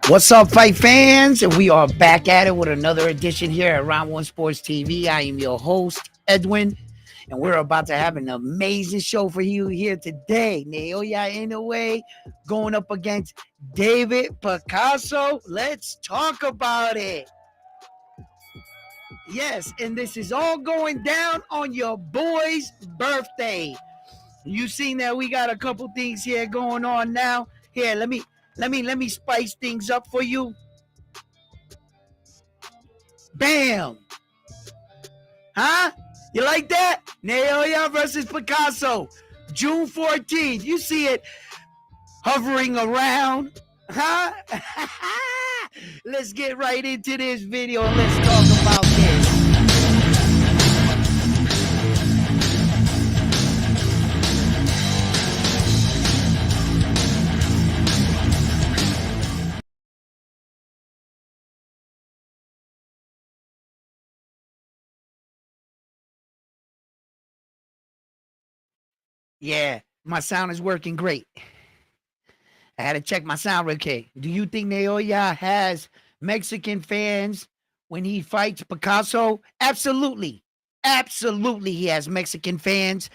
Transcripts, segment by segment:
What's up, fight fans? And we are back at it with another edition here at Round One Sports TV. I am your host, Edwin, and we're about to have an amazing show for you here today. Naoya Inoue going up against David Picasso. Let's talk about it. Yes, and this is all going down on your boy's birthday. You seen that we got a couple things here going on now. Here, let me spice things up for you. Bam! Huh? You like that? Naoya versus Picasso. June 14th. You see it hovering around. Huh? Let's get right into this video and let's talk about this. Yeah, my sound is working great. I had to check my sound real quick. Do you think Naoya has Mexican fans when he fights Picasso? Absolutely. Absolutely, he has Mexican fans.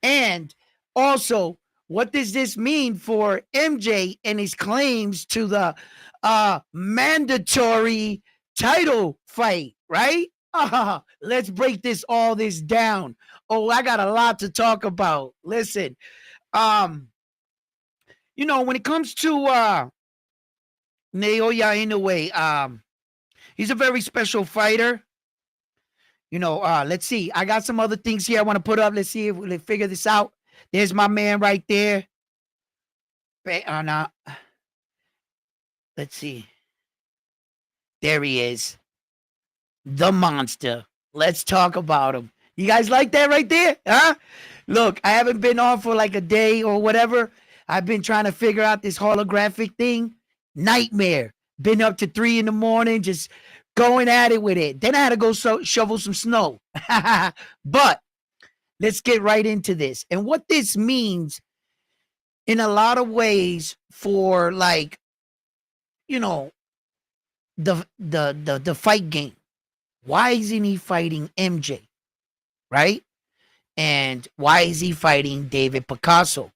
And also, what does this mean for MJ and his claims to the mandatory title fight, right? Let's break all this down. Oh, I got a lot to talk about. Listen, when it comes to Naoya Inoue, he's a very special fighter. Let's see. I got some other things here I want to put up. Let's see if we can figure this out. There's my man right there. Let's see. There he is. The monster. Let's talk about him. You guys like that right there? Huh? Look, I haven't been on for like a day or whatever. I've been trying to figure out this holographic thing. Nightmare. Been up to 3 a.m, just going at it with it. Then I had to go shovel some snow. But let's get right into this. And what this means in a lot of ways for the fight game. Why isn't he fighting MJ? Right? And why is he fighting David Picasso?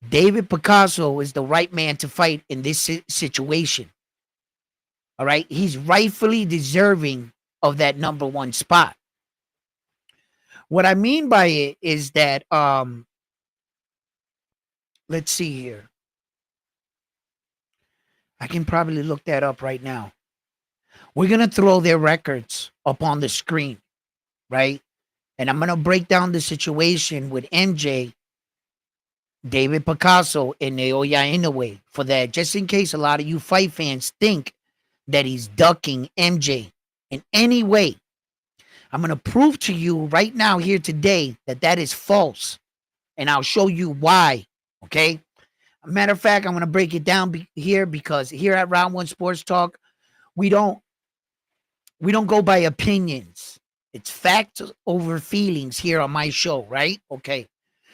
David Picasso is the right man to fight in this situation. All right? He's rightfully deserving of that number one spot. What I mean by it is that, let's see here. I can probably look that up right now. We're going to throw their records up on the screen, right? And I'm going to break down the situation with MJ, David Picasso, and Naoya Inoue for that, just in case a lot of you fight fans think that he's ducking MJ in any way. I'm going to prove to you right now here today that that is false. And I'll show you why, okay? A matter of fact, I'm going to break it down here because here at Round One Sports Talk, we don't go by opinions. It's facts over feelings here on my show, right? Okay.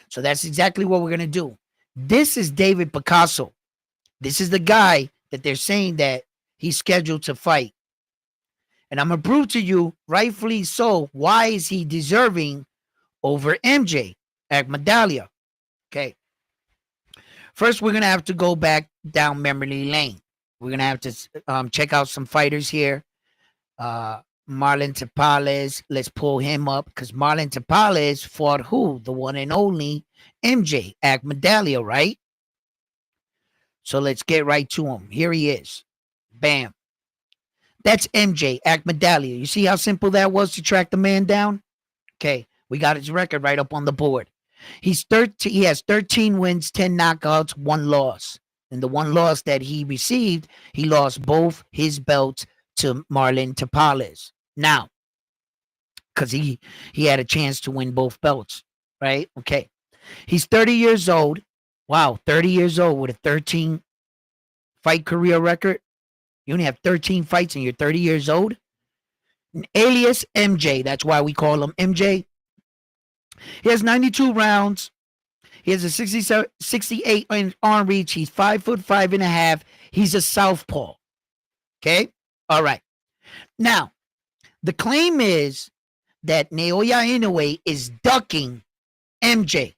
So that's exactly what we're going to do. This is David Picasso. This is the guy that they're saying that he's scheduled to fight. And I'm going to prove to you, rightfully so, why is he deserving over MJ at Medallia. Okay. First, we're going to have to go back down memory lane. We're going to have to check out some fighters here. Marlon Tapales, let's pull him up because Marlon Tapales fought who? The one and only MJ at Medallia, right? So let's get right to him. Here he is. Bam. That's MJ at Medallia. You see how simple that was to track the man down? Okay, we got his record right up on the board. He has 13 wins, 10 knockouts, 1 loss. And the 1 loss that he received, he lost both his belts to Marlon Tapales. Now, because he had a chance to win both belts, right? Okay. He's 30 years old. Wow, 30 years old with a 13 fight career record. You only have 13 fights and you're 30 years old. Alias MJ. That's why we call him MJ. He has 92 rounds. He has a 68 arm reach. He's 5'5.5". He's a southpaw. Okay? All right. Now, the claim is that Naoya Inoue is ducking MJ.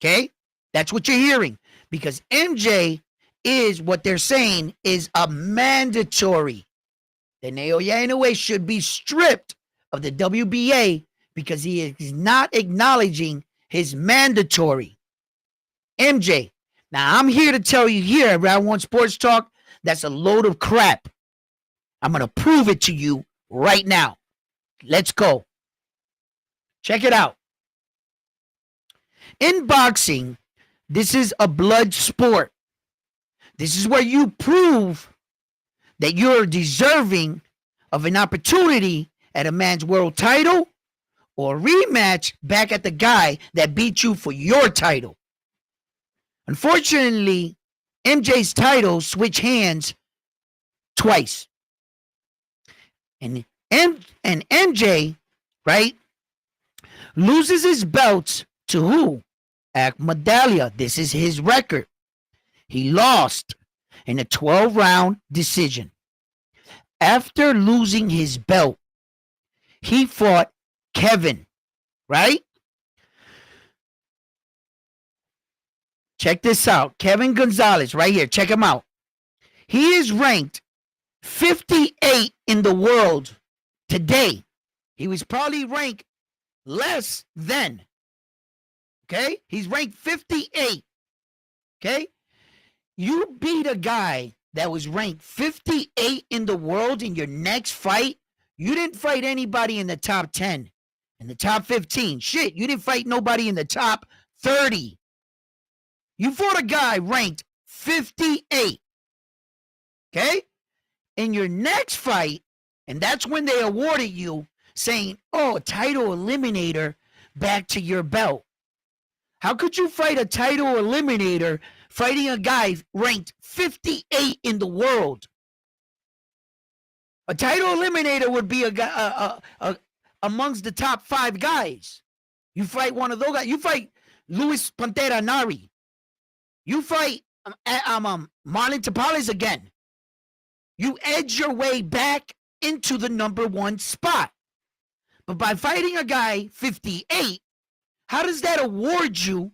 Okay? That's what you're hearing. Because MJ is what they're saying is a mandatory. That Naoya Inoue should be stripped of the WBA because he is not acknowledging his mandatory. MJ. Now, I'm here to tell you here at Round One Sports Talk, that's a load of crap. I'm going to prove it to you right now. Let's go. Check it out. In boxing, this is a blood sport. This is where you prove that you're deserving of an opportunity at a man's world title or rematch back at the guy that beat you for your title. Unfortunately, MJ's title switched hands twice. And MJ, right, loses his belts to who? Akmadalia. This is his record. He lost in a 12-round decision. After losing his belt, he fought Kevin, right? Check this out. Kevin Gonzalez, right here. Check him out. He is ranked 58 in the world today. He was probably ranked less then. Okay? He's ranked 58. Okay? You beat a guy that was ranked 58 in the world in your next fight. You didn't fight anybody in the top 10, in the top 15. Shit, you didn't fight nobody in the top 30. You fought a guy ranked 58. Okay? In your next fight, and that's when they awarded you, saying, oh, title eliminator back to your belt. How could you fight a title eliminator fighting a guy ranked 58 in the world? A title eliminator would be a guy amongst the top 5 guys. You fight one of those guys. You fight Luis Pantera Nari. You fight Marlon Tapales again. You edge your way back into the number 1 spot. But by fighting a guy 58, how does that award you?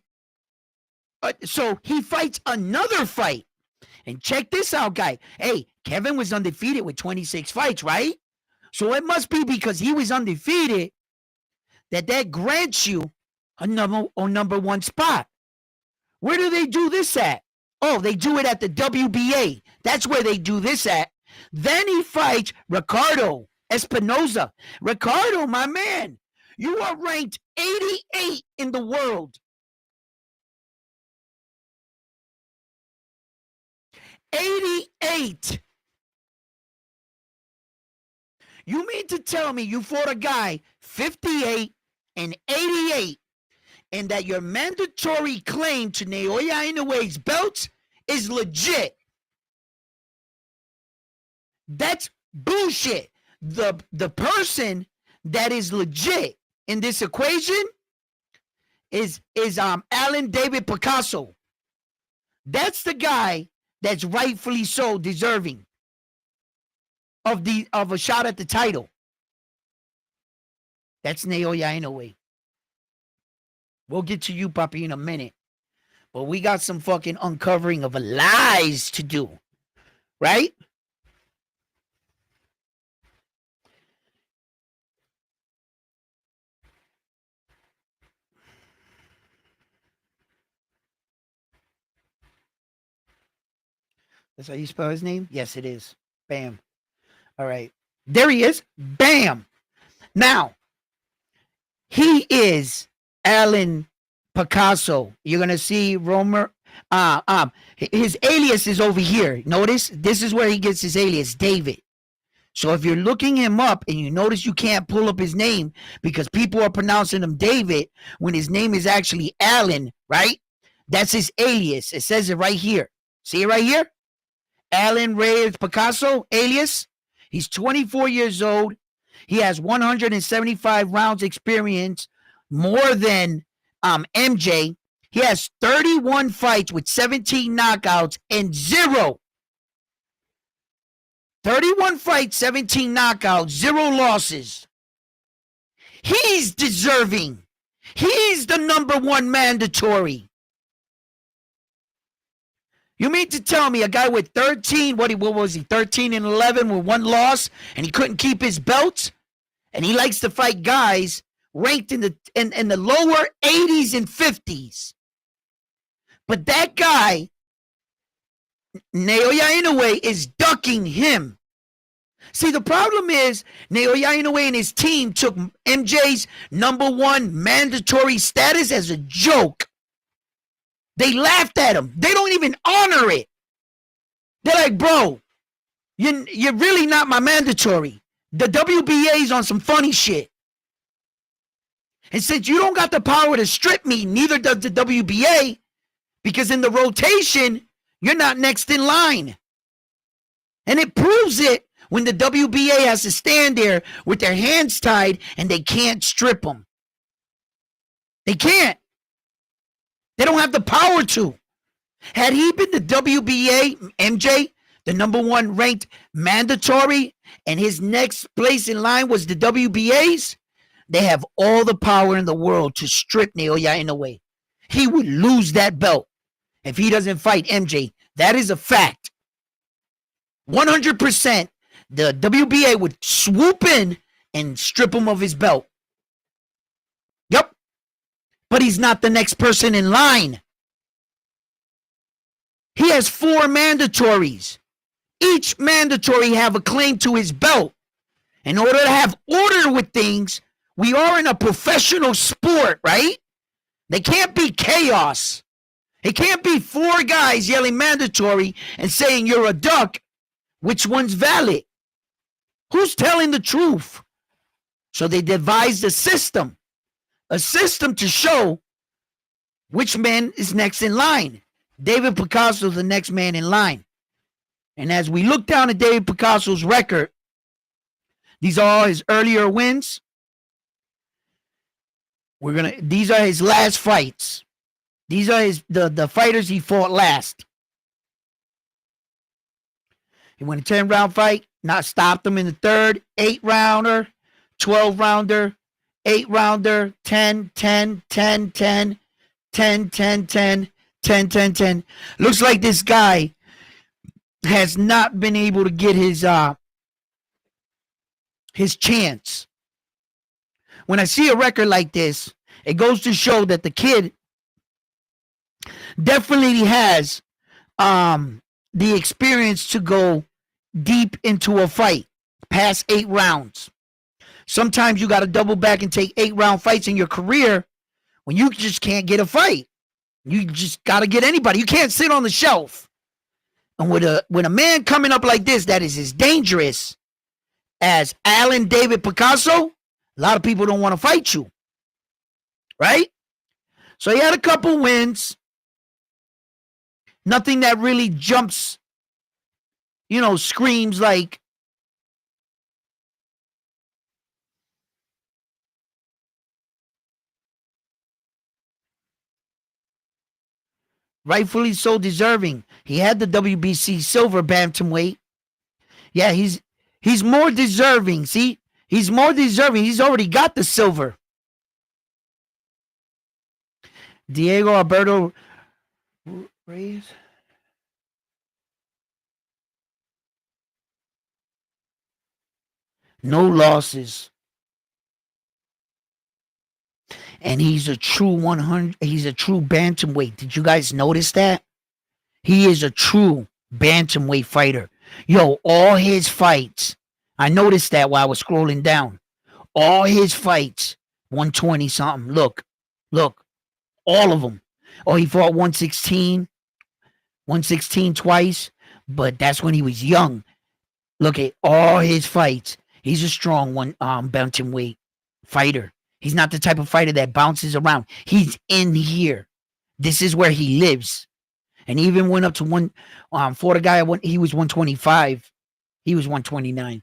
So he fights another fight. And check this out, guy. Hey, Kevin was undefeated with 26 fights, right? So it must be because he was undefeated that grants you a number 1 spot. Where do they do this at? Oh, they do it at the WBA. That's where they do this at. Then he fights Ricardo Espinoza. Ricardo, my man, you are ranked 88 in the world. 88. You mean to tell me you fought a guy 58 and 88 and that your mandatory claim to Naoya Inoue's belts is legit? That's bullshit. The person that is legit in this equation is Alan David Picasso. That's the guy that's rightfully so deserving of a shot at the title. That's Naoya Inoue. We'll get to you, Papi, in a minute. But we got some fucking uncovering of lies to do. Right? That's how you spell his name? Yes, it is. Bam. All right. There he is. Bam. Now, he is Alan Picasso. You're going to see Romer. His alias is over here. Notice this is where he gets his alias, David. So if you're looking him up and you notice you can't pull up his name because people are pronouncing him David when his name is actually Alan, right? That's his alias. It says it right here. See it right here? Alan Reyes Picasso, alias. He's 24 years old. He has 175 rounds experience, more than MJ. He has 31 fights with 17 knockouts and 0. 31 fights, 17 knockouts, 0 losses. He's deserving. He's the #1 mandatory. You mean to tell me a guy with 13, what was he, 13 and 11 with 1 loss, and he couldn't keep his belt? And he likes to fight guys ranked in the lower 80s and 50s. But that guy, Naoya Inoue, is ducking him. See, the problem is Naoya Inoue and his team took MJ's #1 mandatory status as a joke. They laughed at him. They don't even honor it. They're like, bro, you're really not my mandatory. The WBA's on some funny shit. And since you don't got the power to strip me, neither does the WBA, because in the rotation, you're not next in line. And it proves it when the WBA has to stand there with their hands tied and they can't strip them. They can't. They don't have the power to. Had he been the WBA, MJ, the #1 ranked mandatory, and his next place in line was the WBA's, they have all the power in the world to strip Naoya Inoue. He would lose that belt if he doesn't fight MJ. That is a fact. 100%, the WBA would swoop in and strip him of his belt. Yep. But he's not the next person in line. He has 4 mandatories. Each mandatory have a claim to his belt. In order to have order with things, we are in a professional sport, right? They can't be chaos. It can't be 4 guys yelling mandatory and saying you're a duck. Which one's valid? Who's telling the truth? So they devised a system to show which man is next in line. David Picasso is the next man in line. And as we look down at David Picasso's record, these are all his earlier wins. These are his last fights. These are the fighters he fought last. He won a 10-round fight, not stopped him in the 3rd, 8-rounder, 12-rounder, 8-rounder, 10, 10, 10, 10, 10, 10, 10, 10, 10, 10. Looks like this guy has not been able to get his chance. When I see a record like this, it goes to show that the kid definitely has the experience to go deep into a fight, past 8 rounds. Sometimes you got to double back and take 8-round fights in your career when you just can't get a fight. You just got to get anybody. You can't sit on the shelf. And with a man coming up like this that is as dangerous as Alan David Picasso, a lot of people don't want to fight you. Right? So he had a couple wins. Nothing that really jumps, screams like rightfully so deserving. He had the WBC silver bantamweight. Yeah, he's more deserving. See, he's more deserving. He's already got the silver. Diego Alberto Reyes. No losses. And he's a true 100. He's a true bantamweight. Did you guys notice that? He is a true bantamweight fighter. Yo, all his fights. I noticed that while I was scrolling down. All his fights, 120 something. Look, all of them. Oh, he fought 116 twice, but that's when he was young. Look at all his fights. He's a strong bantamweight fighter. He's not the type of fighter that bounces around. He's in here. This is where he lives. And he even went up to for the guy, he was 125. He was 129.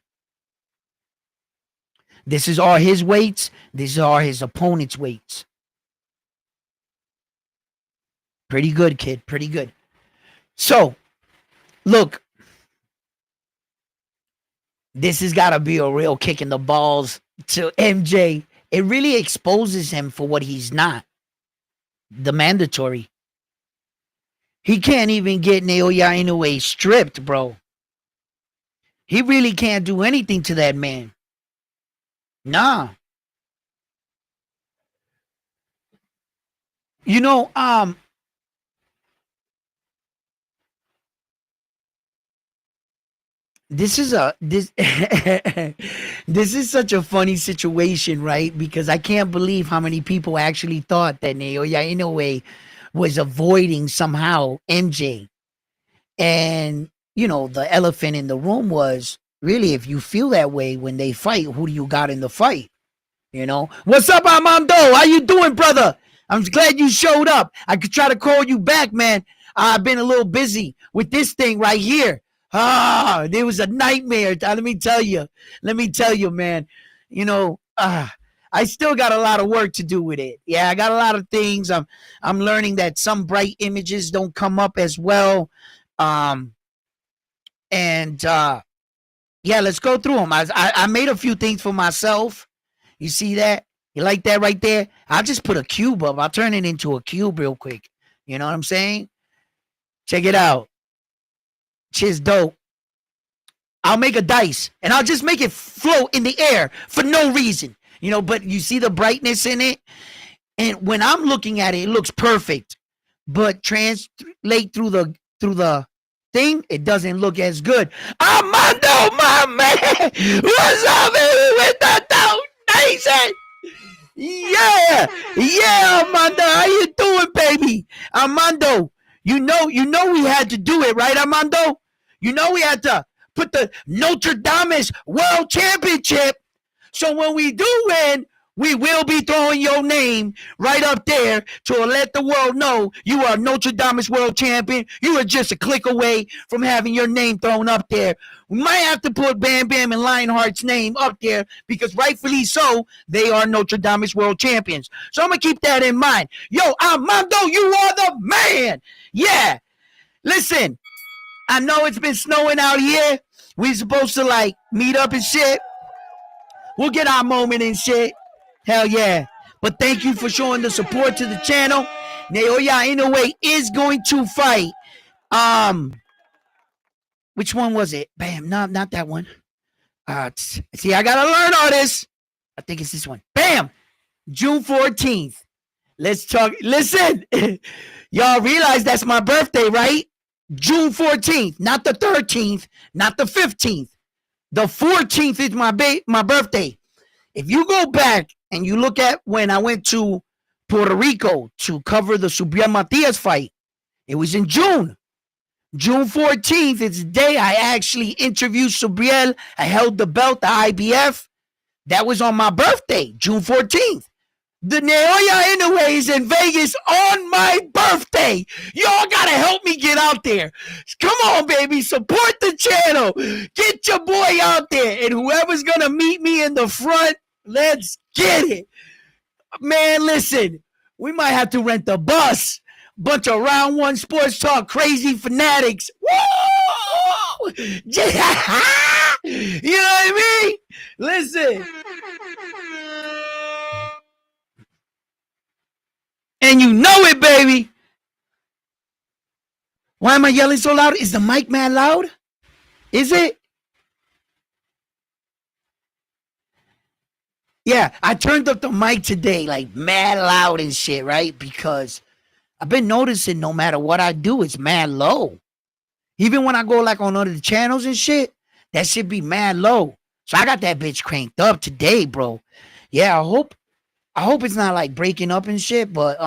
This is all his weights. These are his opponent's weights. Pretty good, kid. Pretty good. So, look, this has got to be a real kick in the balls to MJ. It really exposes him for what he's not. The mandatory. He can't even get Naoya Inoue stripped, bro. He really can't do anything to that man. Nah. You know, this is a this this is such a funny situation, right? Because I can't believe how many people actually thought that Naoya Inoue was avoiding somehow MJ. And you know, the elephant in the room was really, if you feel that way when they fight, who do you got in the fight? You know, what's up, Armando? How you doing, brother? I'm glad you showed up. I could try to call you back, man. I've been a little busy with this thing right here. It was a nightmare. Let me tell you. Let me tell you, man. You know, I still got a lot of work to do with it. Yeah, I got a lot of things. I'm learning that some bright images don't come up as well. And yeah, let's go through them. I made a few things for myself. You see that? You like that right there? I'll just put a cube up. I'll turn it into a cube real quick. You know what I'm saying? Check it out. Shit's dope. I'll make a dice and I'll just make it float in the air for no reason. You know, but you see the brightness in it? And when I'm looking at it, it looks perfect. But translate through the thing, it doesn't look as good. Armando, my man! What's up, baby? With the donation? Yeah, Armando, how you doing, baby? Armando, you know we had to do it, right, Armando? You know we had to put the Notre Dame World Championship. So when we do win, we will be throwing your name right up there to let the world know you are Notre Dame's world champion. You are just a click away from having your name thrown up there. We might have to put Bam Bam and Lionheart's name up there because rightfully so, they are Notre Dame's world champions. So I'm going to keep that in mind. Yo, Armando, you are the man. Yeah. Listen, I know it's been snowing out here. We supposed to like meet up and shit. We'll get our moment and shit. Hell yeah. But thank you for showing the support to the channel. Naoya Inoue is going to fight. Which one was it? Bam, no, not that one. See, I gotta learn all this. I think it's this one. Bam! June 14th. Let's talk. Listen, y'all realize that's my birthday, right? June 14th, not the 13th, not the 15th. The 14th is my birthday. If you go back and you look at when I went to Puerto Rico to cover the Subriel Matias fight, it was in June. June 14th is the day I actually interviewed Subriel. I held the belt, the IBF. That was on my birthday, June 14th. The Naoya Inoue is in Vegas on my birthday. Y'all gotta help me get out there. Come on, baby. Support the channel. Get your boy out there. And whoever's gonna meet me in the front, let's get it. Man, listen. We might have to rent the bus. Bunch of Round One Sports Talk crazy fanatics. Woo! You know what I mean? Listen. And you know it, baby. Why am I yelling so loud? Is the mic mad loud? Is it? Yeah, I turned up the mic today like mad loud and shit, right? Because I've been noticing no matter what I do, it's mad low. Even when I go like on other channels and shit, that shit be mad low. So I got that bitch cranked up today, bro. Yeah, I hope it's not like breaking up and shit, but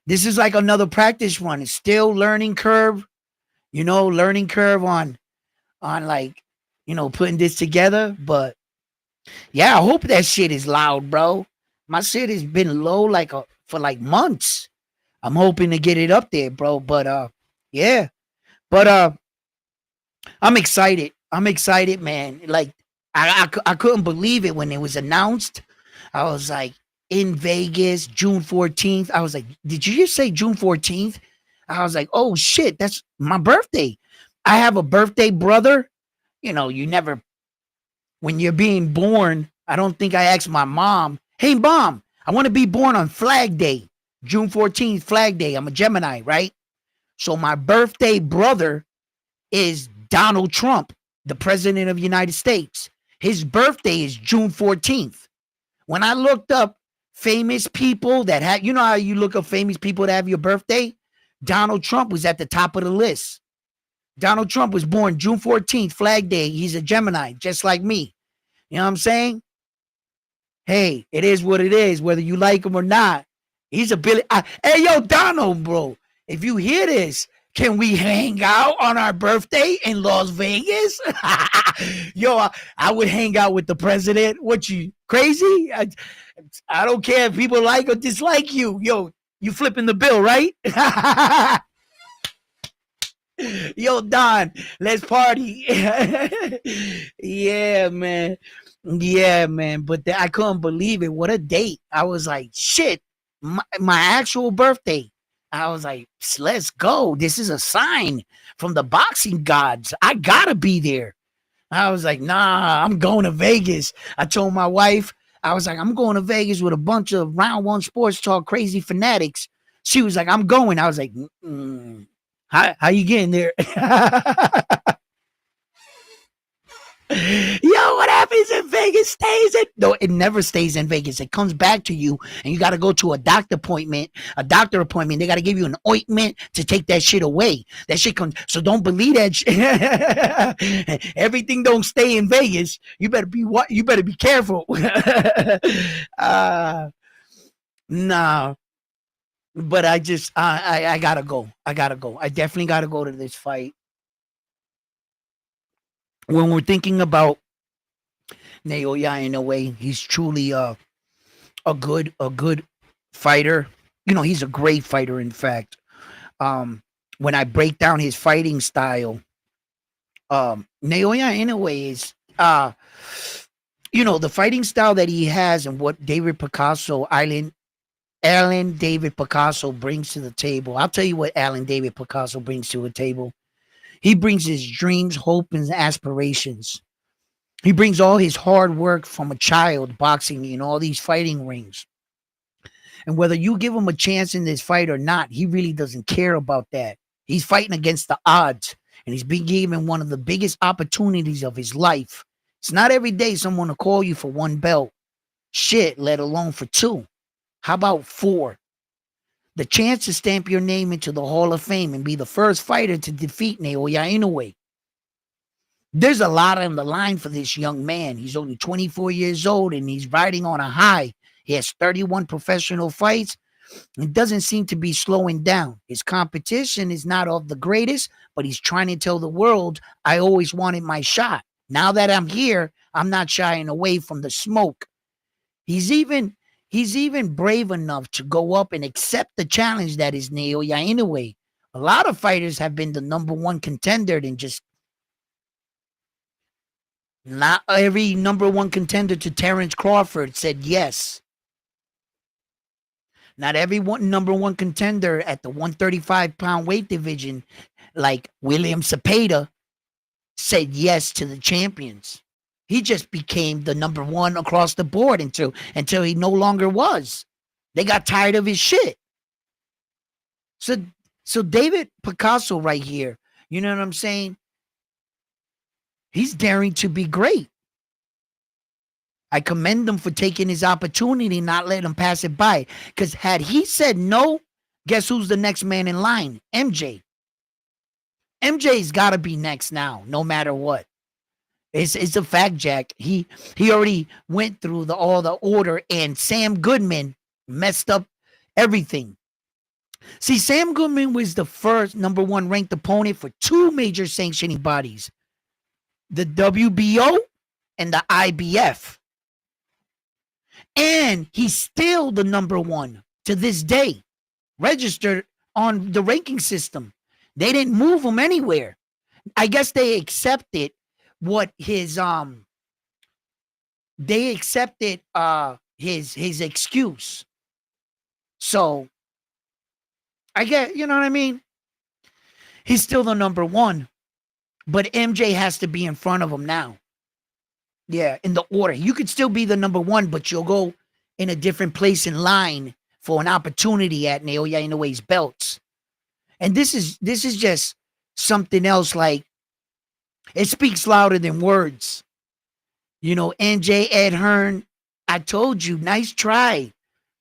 this is like another practice run. It's still learning curve, you know, learning curve on like, you know, putting this together. But yeah, I hope that shit is loud, bro. My shit has been low like for like months. I'm hoping to get it up there, bro. But yeah. But I'm excited. I'm excited, man. Like I couldn't believe it when it was announced. I was like, in Vegas, June 14th. I was like, did you just say June 14th? I was like, oh shit, that's my birthday. I have a birthday brother. You know, you never, when you're being born, I don't think I asked my mom, hey, mom, I want to be born on Flag Day, June 14th, Flag Day. I'm a Gemini, right? So my birthday brother is Donald Trump, the president of the United States. His birthday is June 14th. When I looked up famous people that had, you know how you look up famous people that have your birthday? Donald Trump was at the top of the list. Donald Trump was born June 14th, Flag Day. He's a Gemini, just like me. You know what I'm saying? Hey, it is what it is, whether you like him or not. He's a Billy. Hey, yo, Donald, bro, if you hear this, can we hang out on our birthday in Las Vegas? Yo, I would hang out with the president. What, you crazy? I don't care if people like or dislike you. Yo, you flipping the bill, right? Yo, Don, let's party. Yeah, man. Yeah, man. But I couldn't believe it. What a date. I was like, shit, my actual birthday. I was like, let's go. This is a sign from the boxing gods. I gotta be there. I was like, nah, I'm going to Vegas. I told my wife, I was like, I'm going to Vegas with a bunch of Round One Sports Talk crazy fanatics. She was like, I'm going. I was like, how you getting there? Yo, what happens in Vegas stays in. No, it never stays in Vegas. It comes back to you, and you got to go to a doctor appointment. They got to give you an ointment to take that shit away. That shit comes. So don't believe that shit. Everything don't stay in Vegas. You better be what? You better be careful. Nah. But I gotta go. I definitely gotta go to this fight. When we're thinking about Naoya Inoue, he's truly a good fighter. You know, he's a great fighter, in fact. When I break down his fighting style, Naoya Inoue is you know, the fighting style that he has and what David Picasso, Alan David Picasso brings to the table. I'll tell you what Alan David Picasso brings to a table. He brings his dreams, hope, and aspirations. He brings all his hard work from a child boxing in all these fighting rings. And whether you give him a chance in this fight or not, he really doesn't care about that. He's fighting against the odds, and he's being given one of the biggest opportunities of his life. It's not every day someone will call you for one belt. Shit, let alone for two. How about four? The chance to stamp your name into the Hall of Fame and be the first fighter to defeat Naoya Inoue. There's a lot on the line for this young man. He's only 24 years old and he's riding on a high. He has 31 professional fights and doesn't seem to be slowing down. His competition is not of the greatest, but he's trying to tell the world, I always wanted my shot. Now that I'm here, I'm not shying away from the smoke. He's even brave enough to go up and accept the challenge that is Naoya Inoue. A lot of fighters have been the number one contender and just not every number one contender to Terrence Crawford said yes. Not every number one contender at the 135-pound weight division, like William Cepeda, said yes to the champions. He just became the number one across the board until he no longer was. They got tired of his shit. So David Picasso right here, you know what I'm saying? He's daring to be great. I commend him for taking his opportunity, not letting him pass it by. Because had he said no, guess who's the next man in line? MJ. MJ's got to be next now, no matter what. It's a fact, Jack. He already went through all the order, and Sam Goodman messed up everything. See, Sam Goodman was the first number one ranked opponent for two major sanctioning bodies, the WBO and the IBF. And he's still the number one to this day, registered on the ranking system. They didn't move him anywhere. I guess they accepted what his his excuse. So I get, you know what I mean? He's still the number one, but MJ has to be in front of him now. Yeah, in the order. You could still be the number one, but you'll go in a different place in line for an opportunity at Naoya Inoue's belts. And this is just something else. Like, it speaks louder than words. You know, NJ, Ed Hearn, I told you, nice try.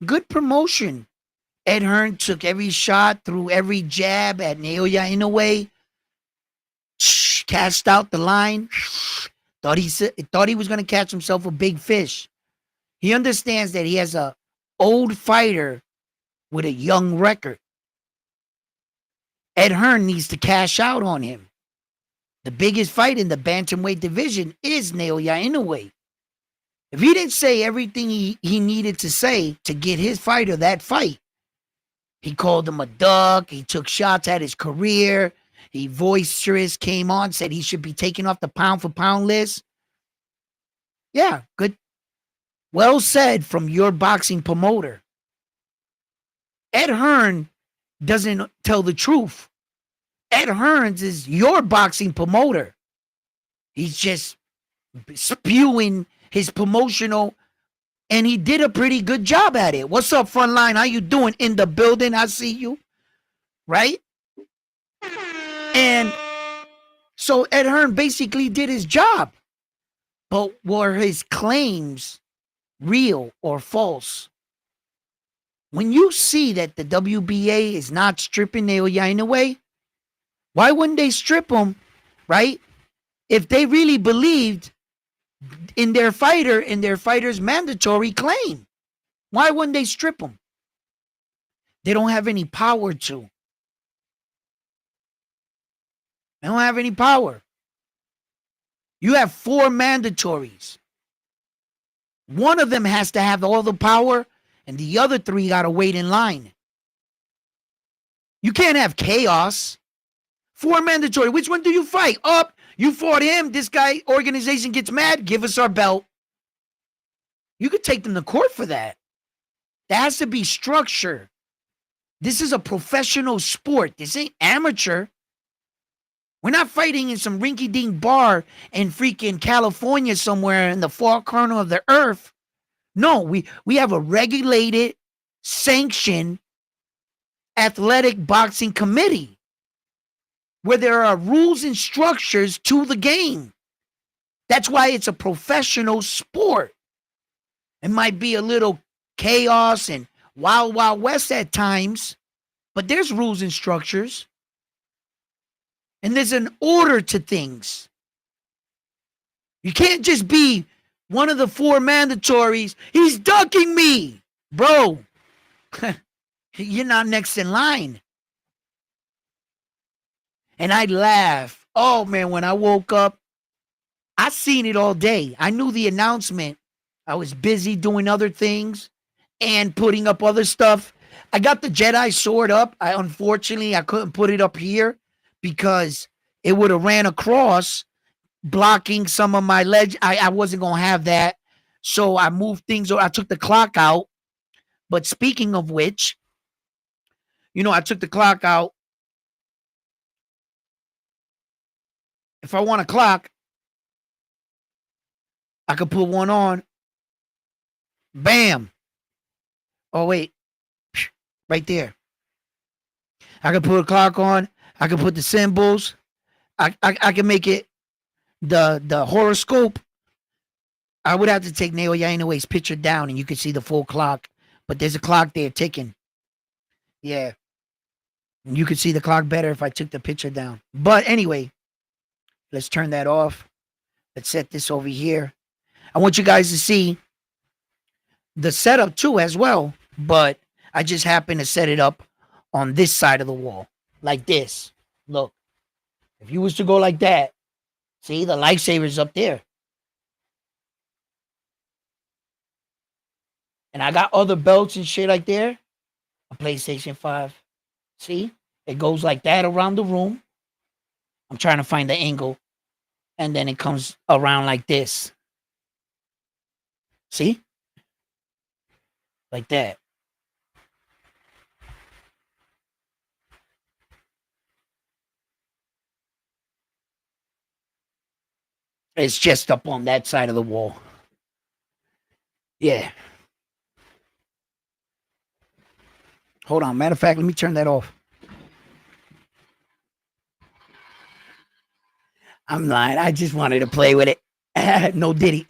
Good promotion. Ed Hearn took every shot, threw every jab at Naoya Inoue, cast out the line. Thought he was going to catch himself a big fish. He understands that he has a old fighter with a young record. Ed Hearn needs to cash out on him. The biggest fight in the bantamweight division is Naoya Inoue. If he didn't say everything he needed to say to get his fighter that fight, he called him a duck, he took shots at his career, he boisterous, came on, said he should be taken off the pound for pound list. Yeah, good. Well said from your boxing promoter. Ed Hearn doesn't tell the truth. Ed Hearns is your boxing promoter. He's just spewing his promotional, and he did a pretty good job at it. What's up, Frontline? How you doing? In the building, I see you. Right? And so Ed Hearn basically did his job. But were his claims real or false? When you see that the WBA is not stripping Naoya Inoue, why wouldn't they strip him, right? If they really believed in their fighter's mandatory claim, why wouldn't they strip him? They don't have any power to. They don't have any power. You have 4 mandatories. One of them has to have all the power, and the other 3 got to wait in line. You can't have chaos. 4 mandatory. Which one do you fight? Up. You fought him. This guy, organization gets mad. Give us our belt. You could take them to court for that. There has to be structure. This is a professional sport. This ain't amateur. We're not fighting in some rinky-dink bar in freaking California somewhere in the far corner of the earth. No, we have a regulated, sanctioned, athletic boxing committee where there are rules and structures to the game. That's why it's a professional sport. It might be a little chaos and wild, wild west at times, but there's rules and structures. And there's an order to things. You can't just be one of the 4 mandatories. He's ducking me. Bro, you're not next in line. And I laugh. Oh, man, when I woke up, I seen it all day. I knew the announcement. I was busy doing other things and putting up other stuff. I got the Jedi sword up. Unfortunately, I couldn't put it up here because it would have ran across, blocking some of my ledge. I wasn't going to have that. So I moved things. I took the clock out. But speaking of which, you know, I took the clock out. If I want a clock, I could put one on. Bam. Oh, wait. Right there. I could put a clock on. I could put the symbols. I can make it the horoscope. I would have to take Naoya Inoue's picture down and you could see the full clock. But there's a clock there ticking. Yeah. You could see the clock better if I took the picture down. But anyway, let's turn that off. Let's set this over here. I want you guys to see the setup too as well. But I just happen to set it up on this side of the wall. Like this. Look. If you was to go like that, see, the lightsaber's up there. And I got other belts and shit like there. A PlayStation 5. See? It goes like that around the room. I'm trying to find the angle. And then it comes around like this. See? like that. It's just up on that side of the wall. Yeah. Hold on. Matter of fact, let me turn that off. I'm lying. I just wanted to play with it. No Diddy.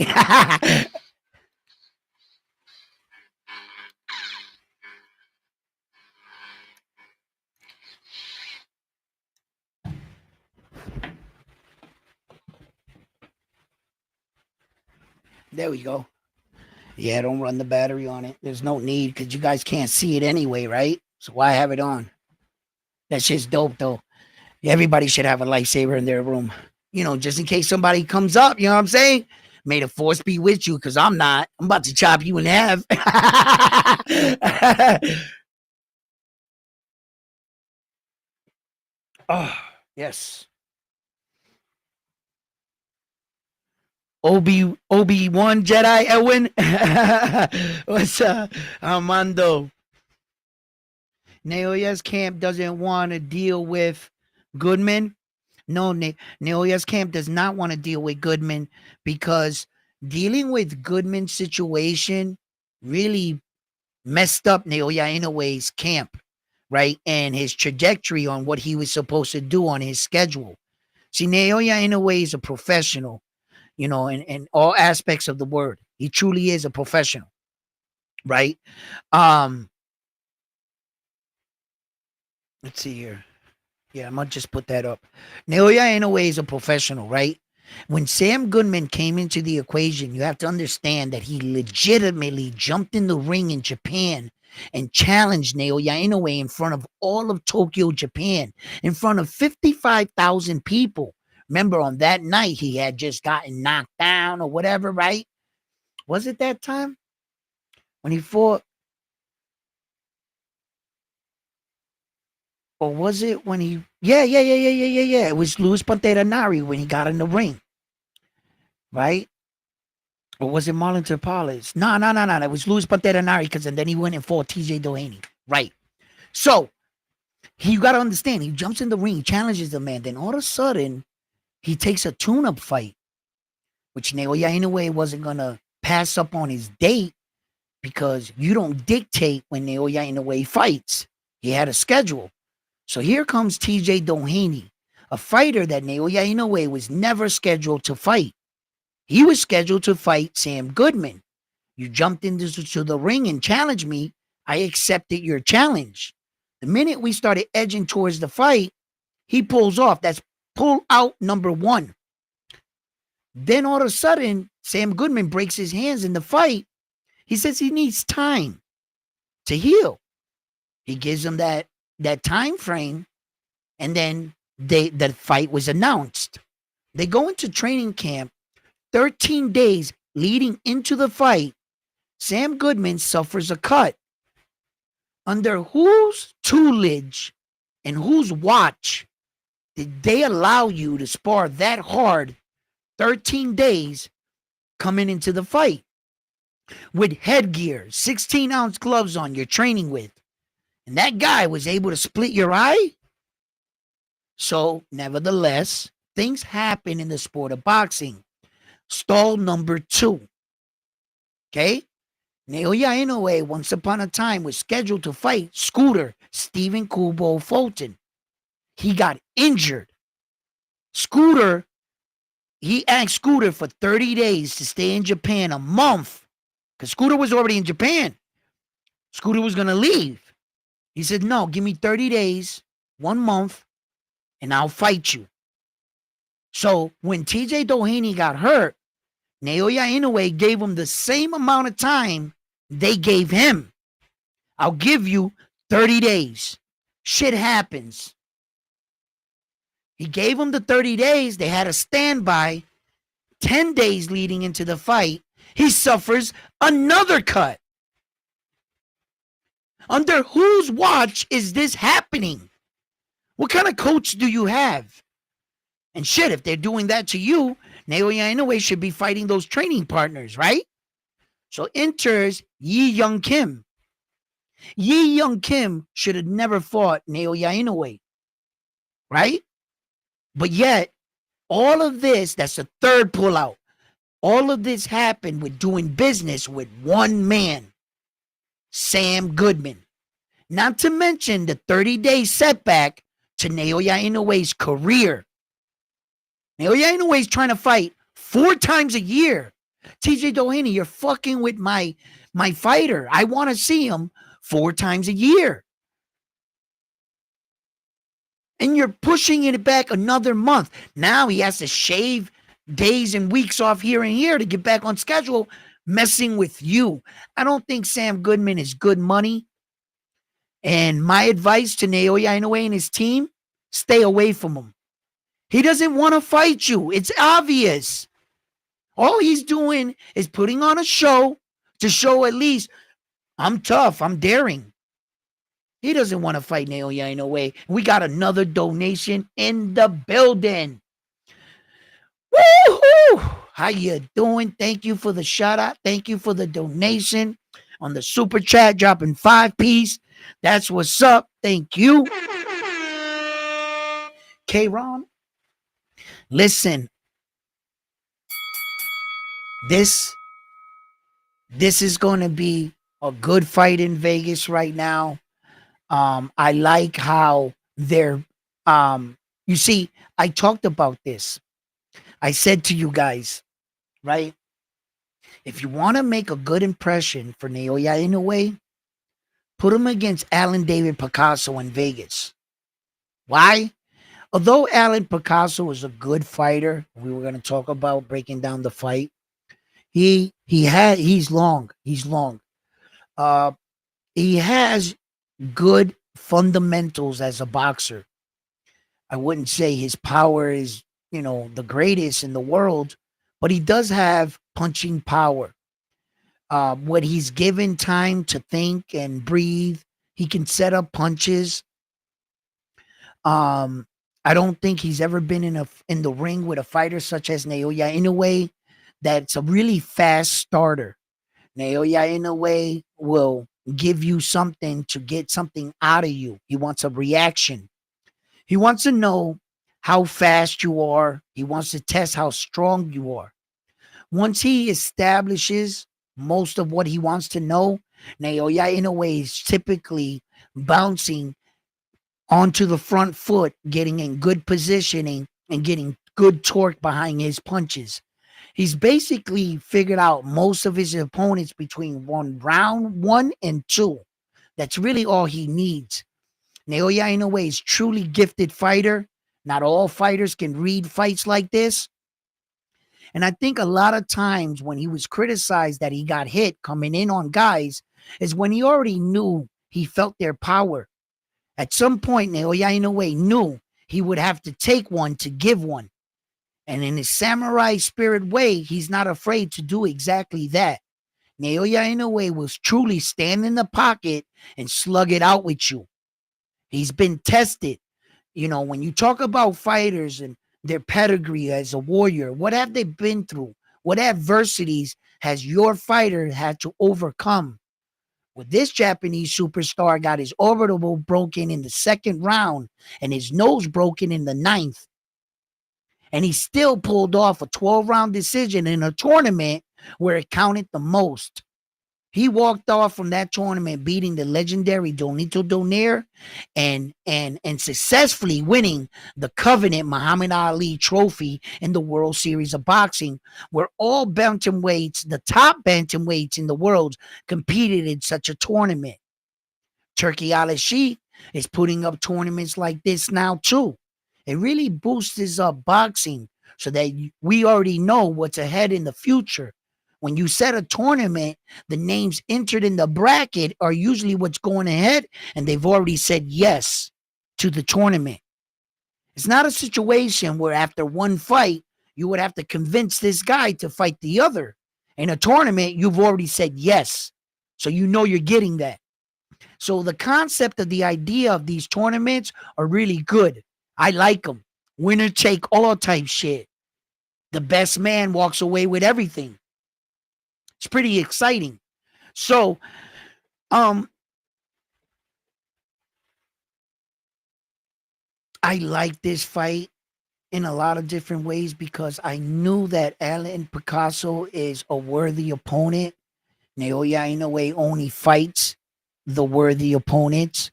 There we go. Yeah, don't run the battery on it. There's no need because you guys can't see it anyway, right? So why have it on? That shit's dope though. Everybody should have a lightsaber in their room. You know, just in case somebody comes up, you know what I'm saying? May the force be with you, because I'm not. I'm about to chop you in half. Oh, yes. Obi-Wan Jedi Elwin. What's up, Armando? Naoya's camp doesn't want to deal with Goodman. No, Naoya's camp does not want to deal with Goodman because dealing with Goodman's situation really messed up Naoya Inoue's camp, right? And his trajectory on what he was supposed to do on his schedule. See, Naoya Inoue is a professional, you know, in all aspects of the word. He truly is a professional, right? Um, let's see here. Yeah, I'm gonna just put that up. Naoya Inoue is a professional, right? When Sam Goodman came into the equation, you have to understand that he legitimately jumped in the ring in Japan and challenged Naoya Inoue in front of all of Tokyo, Japan, in front of 55,000 people. Remember, on that night, he had just gotten knocked down or whatever, right? Was it that time when he fought? Or was it when he? Yeah. It was Luis Pantera Nari when he got in the ring, right? Or was it Marlon Tapales? No. It was Luis Pantera Nari because and then he went and fought TJ Doheny, right? So you got to understand, he jumps in the ring, challenges the man. Then all of a sudden, he takes a tune-up fight, which Naoya Inoue wasn't gonna pass up on his date because you don't dictate when Naoya Inoue fights. He had a schedule. So here comes TJ Doheny, a fighter that Naoya Inoue was never scheduled to fight. He was scheduled to fight Sam Goodman. You jumped into the ring and challenged me. I accepted your challenge. The minute we started edging towards the fight, he pulls off. That's pull out number one. Then all of a sudden, Sam Goodman breaks his hands in the fight. He says he needs time to heal. He gives him that time frame, and then the fight was announced. They go into training camp 13 days leading into the fight. Sam Goodman suffers a cut. Under whose tutelage and whose watch did they allow you to spar that hard 13 days coming into the fight? With headgear, 16-ounce gloves on, you're training with. And that guy was able to split your eye? So, nevertheless, things happen in the sport of boxing. Stall number 2. Okay? Naoya Inoue, once upon a time, was scheduled to fight Scooter, Stephen Kubo Fulton. He got injured. He asked Scooter for 30 days to stay in Japan, a month, because Scooter was already in Japan. Scooter was going to leave. He said, no, give me 30 days, 1 month, and I'll fight you. So when TJ Doheny got hurt, Naoya Inoue gave him the same amount of time they gave him. I'll give you 30 days. Shit happens. He gave him the 30 days. They had a standby. 10 days leading into the fight, he suffers another cut. Under whose watch is this happening? What kind of coach do you have? And shit, if they're doing that to you, Naoya Inoue should be fighting those training partners, right? So enters Yi Young Kim, Yi Young Kim should have never fought Naoya Inoue, right? But yet, all of this, that's the third pullout. All of this happened with doing business with one man, Sam Goodman. Not to mention the 30-day setback to Naoya Inoue's career. Naoya Inoue's trying to fight 4 times a year. TJ Doheny, you're fucking with my fighter. I want to see him 4 times a year. And you're pushing it back another month. Now he has to shave days and weeks off here and here to get back on schedule, messing with you. I don't think Sam Goodman is good money. And my advice to Naoya Inoue and his team, stay away from him. He doesn't want to fight you. It's obvious. All he's doing is putting on a show to show at least I'm tough, I'm daring. He doesn't want to fight Naoya Inoue. We got another donation in the building. Woohoo! How you doing? Thank you for the shout out. Thank you for the donation on the super chat, dropping 5 piece. That's what's up. Thank you. K-Ron, listen. This is going to be a good fight in Vegas right now. I like how they're, you see, I talked about this. I said to you guys, right? If you want to make a good impression for Naoya Inoue, put him against Alan David Picasso in Vegas. Why? Although Alan Picasso was a good fighter, we were going to talk about breaking down the fight. He's long. He has good fundamentals as a boxer. I wouldn't say his power is, the greatest in the world, but he does have punching power. When he's given time to think and breathe, he can set up punches. I don't think he's ever been in the ring with a fighter such as Naoya Inoue that's a really fast starter. Naoya Inoue will give you something to get something out of you. He wants a reaction. He wants to know how fast you are. He wants to test how strong you are. Once he establishes most of what he wants to know, Naoya Inoue is typically bouncing onto the front foot, getting in good positioning and getting good torque behind his punches. He's basically figured out most of his opponents between round 1 and 2. That's really all he needs. Naoya Inoue is truly gifted fighter. Not all fighters can read fights like this. And I think a lot of times when he was criticized that he got hit coming in on guys is when he already knew he felt their power. At some point, Naoya Inoue knew he would have to take one to give one. And in his samurai spirit way, he's not afraid to do exactly that. Naoya Inoue will truly stand in the pocket and slug it out with you. He's been tested. When you talk about fighters and their pedigree as a warrior, what have they been through? What adversities has your fighter had to overcome? Well, this Japanese superstar got his orbital broken in the 2nd round and his nose broken in the 9th. And he still pulled off a 12-round decision in a tournament where it counted the most. He walked off from that tournament beating the legendary Donaire and successfully winning the Covenant Muhammad Ali trophy in the World Series of Boxing, where all bantamweights, the top bantamweights in the world, competed in such a tournament. Turki Al-Sheikh is putting up tournaments like this now too. It really boosts up boxing so that we already know what's ahead in the future. When you set a tournament, the names entered in the bracket are usually what's going ahead, and they've already said yes to the tournament. It's not a situation where after one fight, you would have to convince this guy to fight the other. In a tournament, you've already said yes. So you know you're getting that. So the concept of the idea of these tournaments are really good. I like them. Winner take all type shit. The best man walks away with everything. It's pretty exciting. So, I like this fight in a lot of different ways because I knew that Alan Picasso is a worthy opponent. Naoya Inoue only fights the worthy opponents.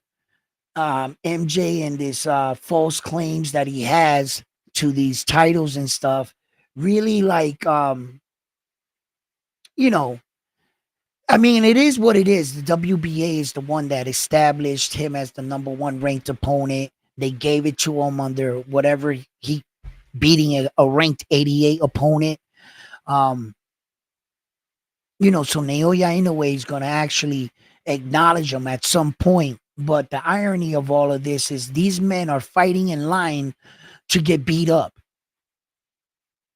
MJ and this false claims that he has to these titles and stuff really like you know, I mean, it is what it is. The WBA is the one that established him as the number one ranked opponent. They gave it to him under whatever he beating a ranked 88 opponent. Um, so Naoya Inoue is going to actually acknowledge him at some point. But the irony of all of this is these men are fighting in line to get beat up.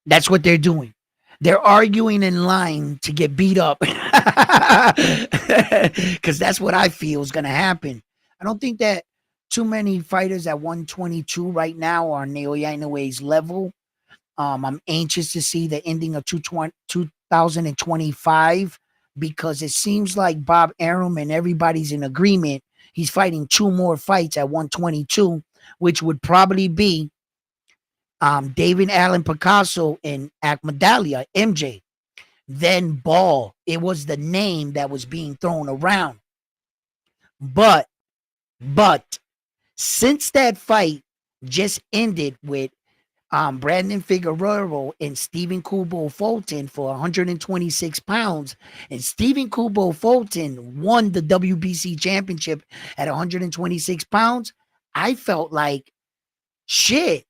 That's what they're doing. They're arguing in line to get beat up because that's what I feel is going to happen. I don't think that too many fighters at 122 right now are Naoya Inoue's level. I'm anxious to see the ending of 2025 because it seems like Bob Arum and everybody's in agreement. He's fighting 2 more fights at 122, which would probably be David Allen Picasso and Akmadalia, MJ. Then Ball. It was the name that was being thrown around. But since that fight just ended with Brandon Figueroa and Stephen Kubo Fulton for 126 pounds, and Stephen Kubo Fulton won the WBC championship at 126 pounds, I felt like, shit,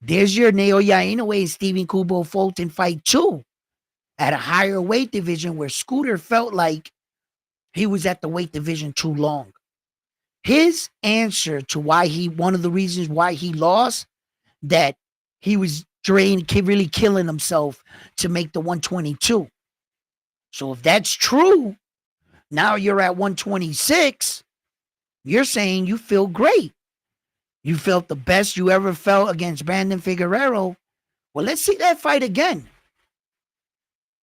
there's your Naoya Inoue and Stephen Kubo Fulton fight too, at a higher weight division where Scooter felt like he was at the weight division too long. His answer to one of the reasons why he lost, that he was drained, really killing himself to make the 122. So if that's true, now you're at 126. You're saying you feel great. You felt the best you ever felt against Brandon Figueroa. Well, let's see that fight again.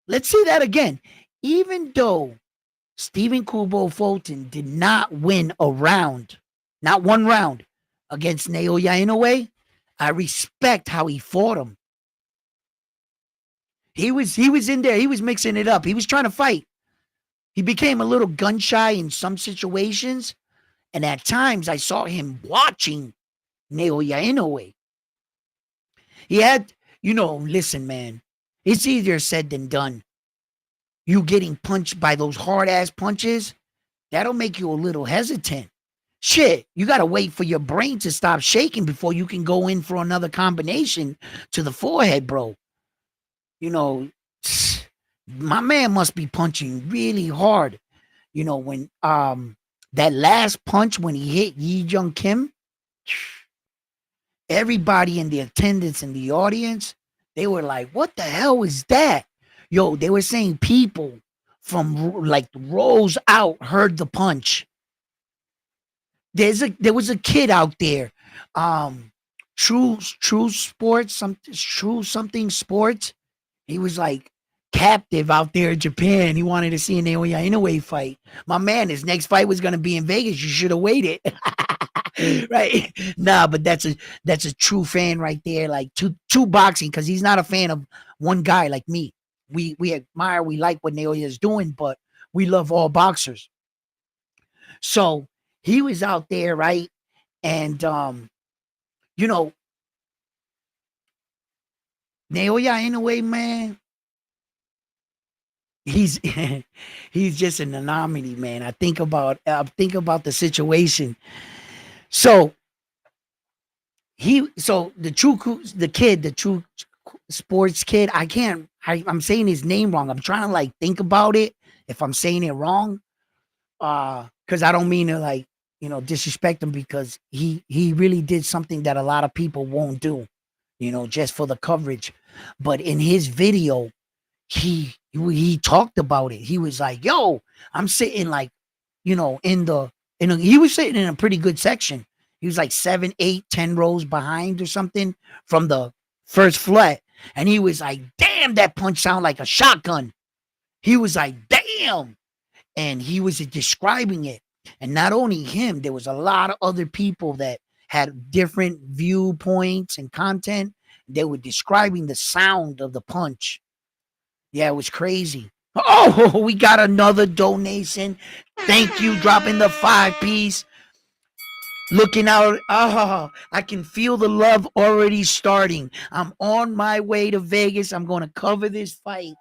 Let's see that again. Even though Stephen Kubo Fulton did not win a round, not one round, against Naoya Inoue, I respect how he fought him. He was in there. He was mixing it up. He was trying to fight. He became a little gun shy in some situations, and at times I saw him watching Naoya Inoue. He had, listen, man, it's easier said than done. You getting punched by those hard ass punches, that'll make you a little hesitant. Shit, you got to wait for your brain to stop shaking before you can go in for another combination to the forehead, bro. My man must be punching really hard. When that last punch when he hit Yi Jung Kim, everybody in the attendance and the audience, they were like, what the hell is that? Yo, they were saying people from like rows out heard the punch. There was a kid out there, true sports, true something sports. He was like captive out there in Japan. He wanted to see an Naoya Inoue fight. My man, his next fight was gonna be in Vegas. You should have waited. Right? Nah, but that's a true fan right there. Like two boxing, because he's not a fan of one guy like me. We admire, we like what Naoya is doing, but we love all boxers. So he was out there, right? And Naoya Inoue, man, he's he's just an anomaly, man. I think about the situation. So the true sports kid, I'm saying his name wrong. I'm trying to like think about it if I'm saying it wrong. Because I don't mean to disrespect him, because he really did something that a lot of people won't do, just for the coverage. But in his video, he talked about it. He was like, yo, I'm sitting like, he was sitting in a pretty good section. He was like 7, 8, 10 rows behind or something from the first flat. And he was like, damn, that punch sounded like a shotgun. He was like, damn. And he was describing it. And not only him, there was a lot of other people that had different viewpoints and content. They were describing the sound of the punch. Yeah, it was crazy. Oh, we got another donation. Thank you, dropping the 5-piece. Looking out. Oh, I can feel the love already starting. I'm on my way to Vegas. I'm going to cover this fight.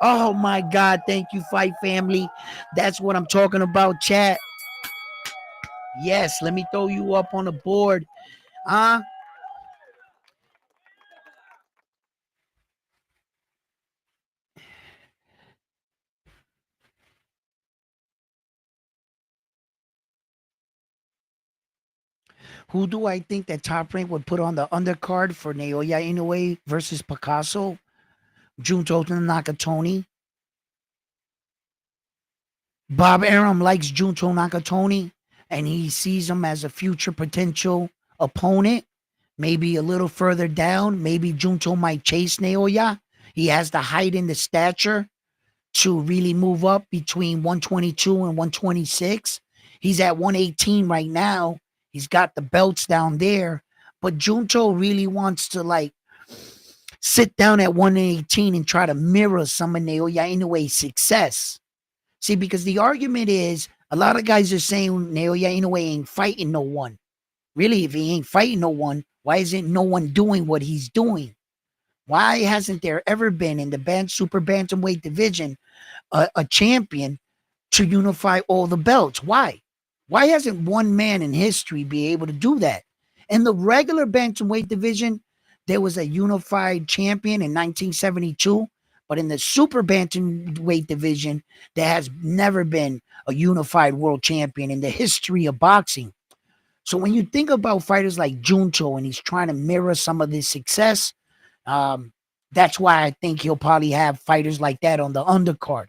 Oh my God. Thank you, Fight Family. That's what I'm talking about, chat. Yes, let me throw you up on the board. Who do I think that Top Rank would put on the undercard for Naoya Inoue versus Picasso? Junto Nakatoni. Bob Arum likes Junto Nakatoni, and he sees him as a future potential opponent. Maybe a little further down, maybe Junto might chase Naoya. He has the height and the stature to really move up between 122 and 126. He's at 118 right now. He's got the belts down there, but Junto really wants to like sit down at 118 and try to mirror some of Naoya Inoue's success. See, because the argument is a lot of guys are saying Naoya Inoue ain't fighting no one. Really, if he ain't fighting no one, why isn't no one doing what he's doing? Why hasn't there ever been in the super bantamweight division a champion to unify all the belts? Why? Why hasn't one man in history be able to do that? In the regular bantamweight division, there was a unified champion in 1972, but in the super bantamweight division, there has never been a unified world champion in the history of boxing. So when you think about fighters like Junto and he's trying to mirror some of this success, that's why I think he'll probably have fighters like that on the undercard.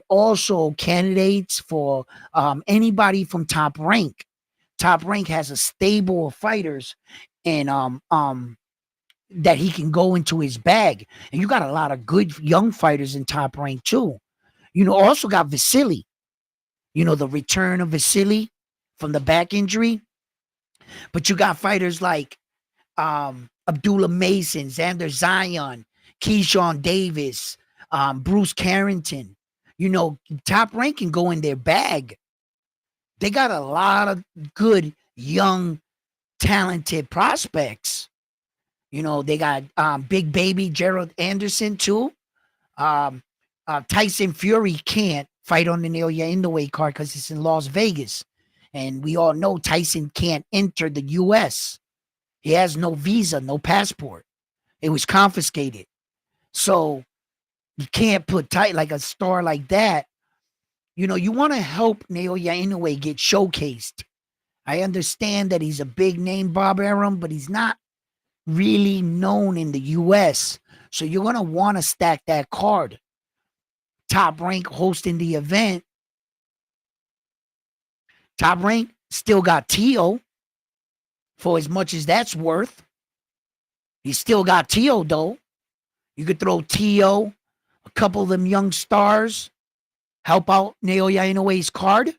Also, candidates for anybody from Top Rank. Top Rank has a stable of fighters, and that he can go into his bag. And you got a lot of good young fighters in Top Rank too. Also got Vasily. The return of Vasily from the back injury. But you got fighters like Abdullah Mason, Xander Zion, Keyshawn Davis, Bruce Carrington. Top Rank can go in their bag. They got a lot of good, young, talented prospects. They got Big Baby Gerald Anderson too. Tyson Fury can't fight on the Naoya Inoue card because it's in Las Vegas. And we all know Tyson can't enter the U.S. He has no visa, no passport. It was confiscated. So you can't put like a star like that. You want to help Naoya Inoue get showcased. I understand that he's a big name, Bob Arum, but he's not really known in the U.S. So you're going to want to stack that card. Top Rank hosting the event. Top Rank still got Tio for as much as that's worth. He still got Tio, though. You could throw Tio, a couple of them young stars, help out Naoya Inoue's card.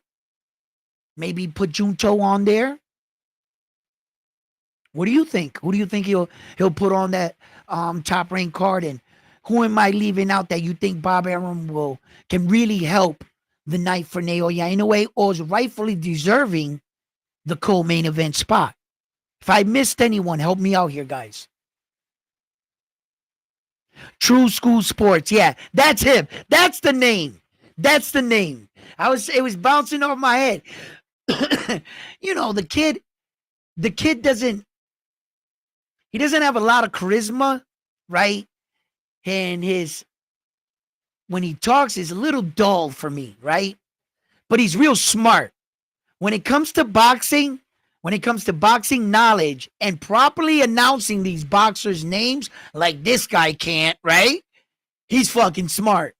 Maybe put Junto on there. What do you think? Who do you think he'll put on that Top Rank card? And who am I leaving out that you think Bob Arum can really help the night for Naoya Inoue, or is rightfully deserving the co-main event spot? If I missed anyone, help me out here, guys. True School Sports. Yeah, that's him. That's the name. That's the name. It was bouncing off my head. The kid doesn't have a lot of charisma, right? And when he talks is a little dull for me, right? But he's real smart. When it comes to boxing knowledge and properly announcing these boxers' names like this guy can't, right? He's fucking smart.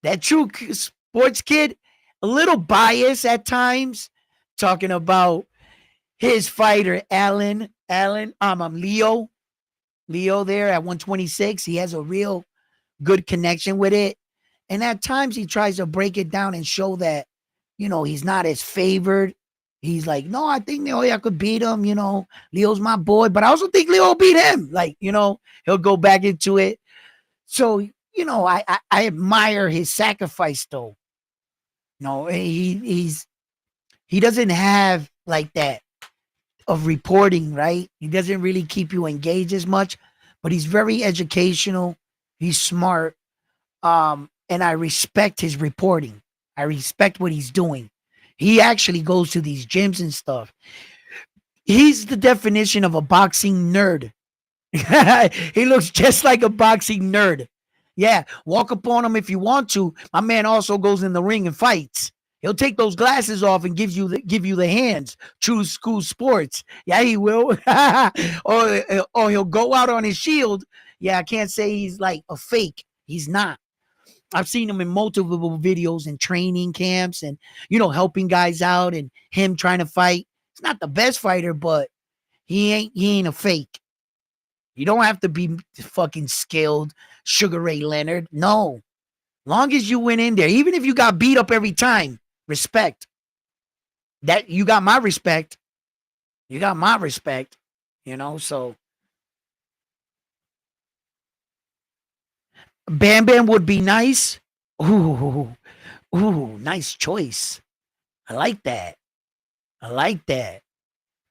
That True Sports kid, a little biased at times, talking about his fighter, Leo there at 126. He has a real good connection with it. And at times he tries to break it down and show that, he's not as favored He's like, no, I think Naoya could beat him. You know, Leo's my boy, but I also think Leo will beat him. Like, you know, he'll go back into it. So, you know, I admire his sacrifice though. No, he doesn't have like that of reporting, right? He doesn't really keep you engaged as much, but he's very educational. He's smart. And I respect his reporting. I respect what he's doing. He actually goes to these gyms and stuff. He's the definition of a boxing nerd. He looks just like a boxing nerd. Yeah, walk up on him if you want to. My man also goes in the ring and fights. He'll take those glasses off and give you the hands. True school sports. Yeah, he will. or he'll go out on his shield. Yeah, I can't say he's like a fake. He's not. I've seen him in multiple videos and training camps and, you know, helping guys out and him trying to fight. He's not the best fighter, but he ain't a fake. You don't have to be fucking skilled, Sugar Ray Leonard. No. Long as you went in there, even if you got beat up every time, respect. That you got my respect. You got my respect. You know, so Bam Bam would be nice. Ooh, nice choice. I like that. I like that.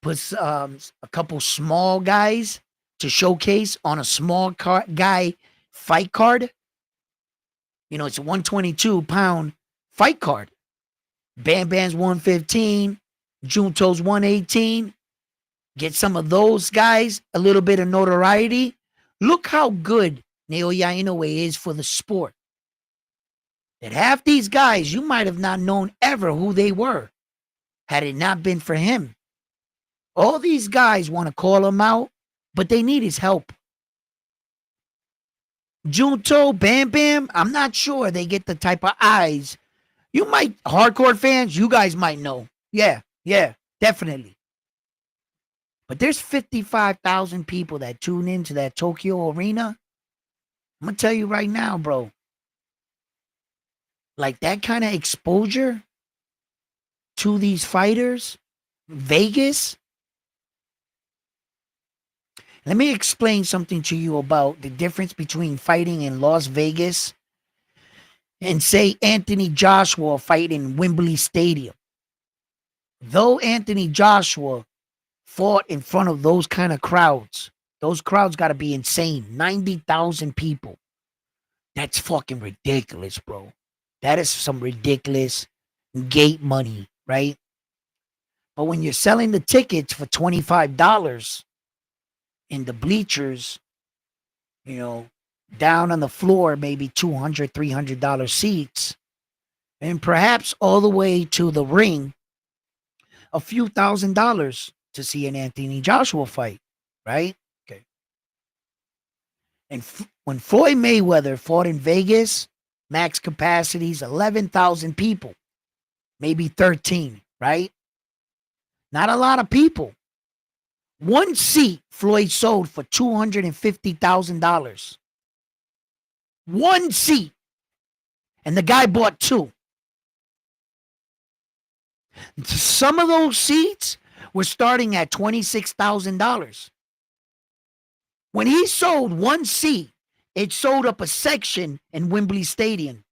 Puts a couple small guys to showcase on a small guy fight card. You know, it's a 122-pound fight card. Bam Bam's 115, Junto's 118. Get some of those guys a little bit of notoriety. Look how good Naoya Inoue is for the sport. That half these guys, you might have not known ever who they were had it not been for him. All these guys want to call him out, but they need his help. Junto, Bam Bam, I'm not sure they get the type of eyes. You might, hardcore fans, you guys might know. Yeah, definitely. But there's 55,000 people that tune into that Tokyo arena. I'm going to tell you right now, bro. Like that kind of exposure to these fighters, Vegas. Let me explain something to you about the difference between fighting in Las Vegas and say Anthony Joshua fight in Wembley Stadium. Though Anthony Joshua fought in front of those kind of crowds, those crowds got to be insane. 90,000 people. That's fucking ridiculous, bro. That is some ridiculous gate money, right? But when you're selling the tickets for $25 in the bleachers, you know, down on the floor, maybe $200, $300 seats, and perhaps all the way to the ring, a few $1,000s to see an Anthony Joshua fight, right? Okay. And when Floyd Mayweather fought in Vegas, max capacities 11,000 people, maybe 13, right? Not a lot of people. One seat Floyd sold for $250,000. One seat. And the guy bought two. Some of those seats were starting at $26,000. When he sold one seat, it sold up a section in Wembley Stadium.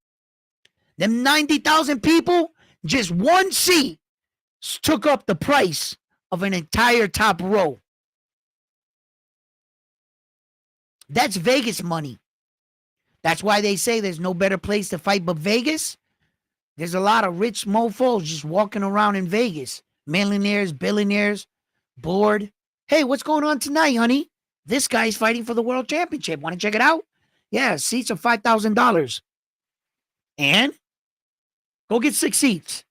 Them 90,000 people, just one seat took up the price of an entire top row. That's Vegas money. That's why they say there's no better place to fight but Vegas. There's a lot of rich mofos just walking around in Vegas. Millionaires, billionaires, bored. Hey, what's going on tonight, honey? This guy's fighting for the world championship. Want to check it out? Yeah, seats are $5,000. And go get 6 seats.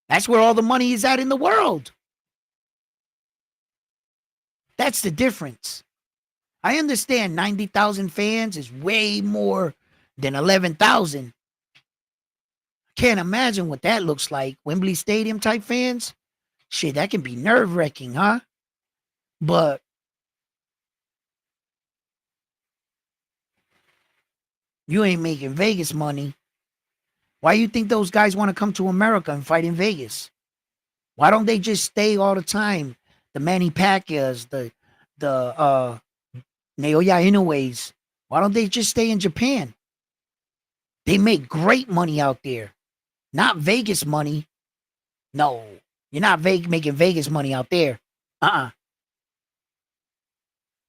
That's where all the money is at in the world. That's the difference. I understand 90,000 fans is way more than 11,000. Can't imagine what that looks like. Wembley Stadium type fans? Shit, that can be nerve-wracking, huh? But you ain't making Vegas money. Why do you think those guys want to come to America and fight in Vegas? Why don't they just stay all the time? The Manny Pacquiaos, the Naoya Inoue's. Why don't they just stay in Japan? They make great money out there. Not Vegas money. No, you're not making Vegas money out there.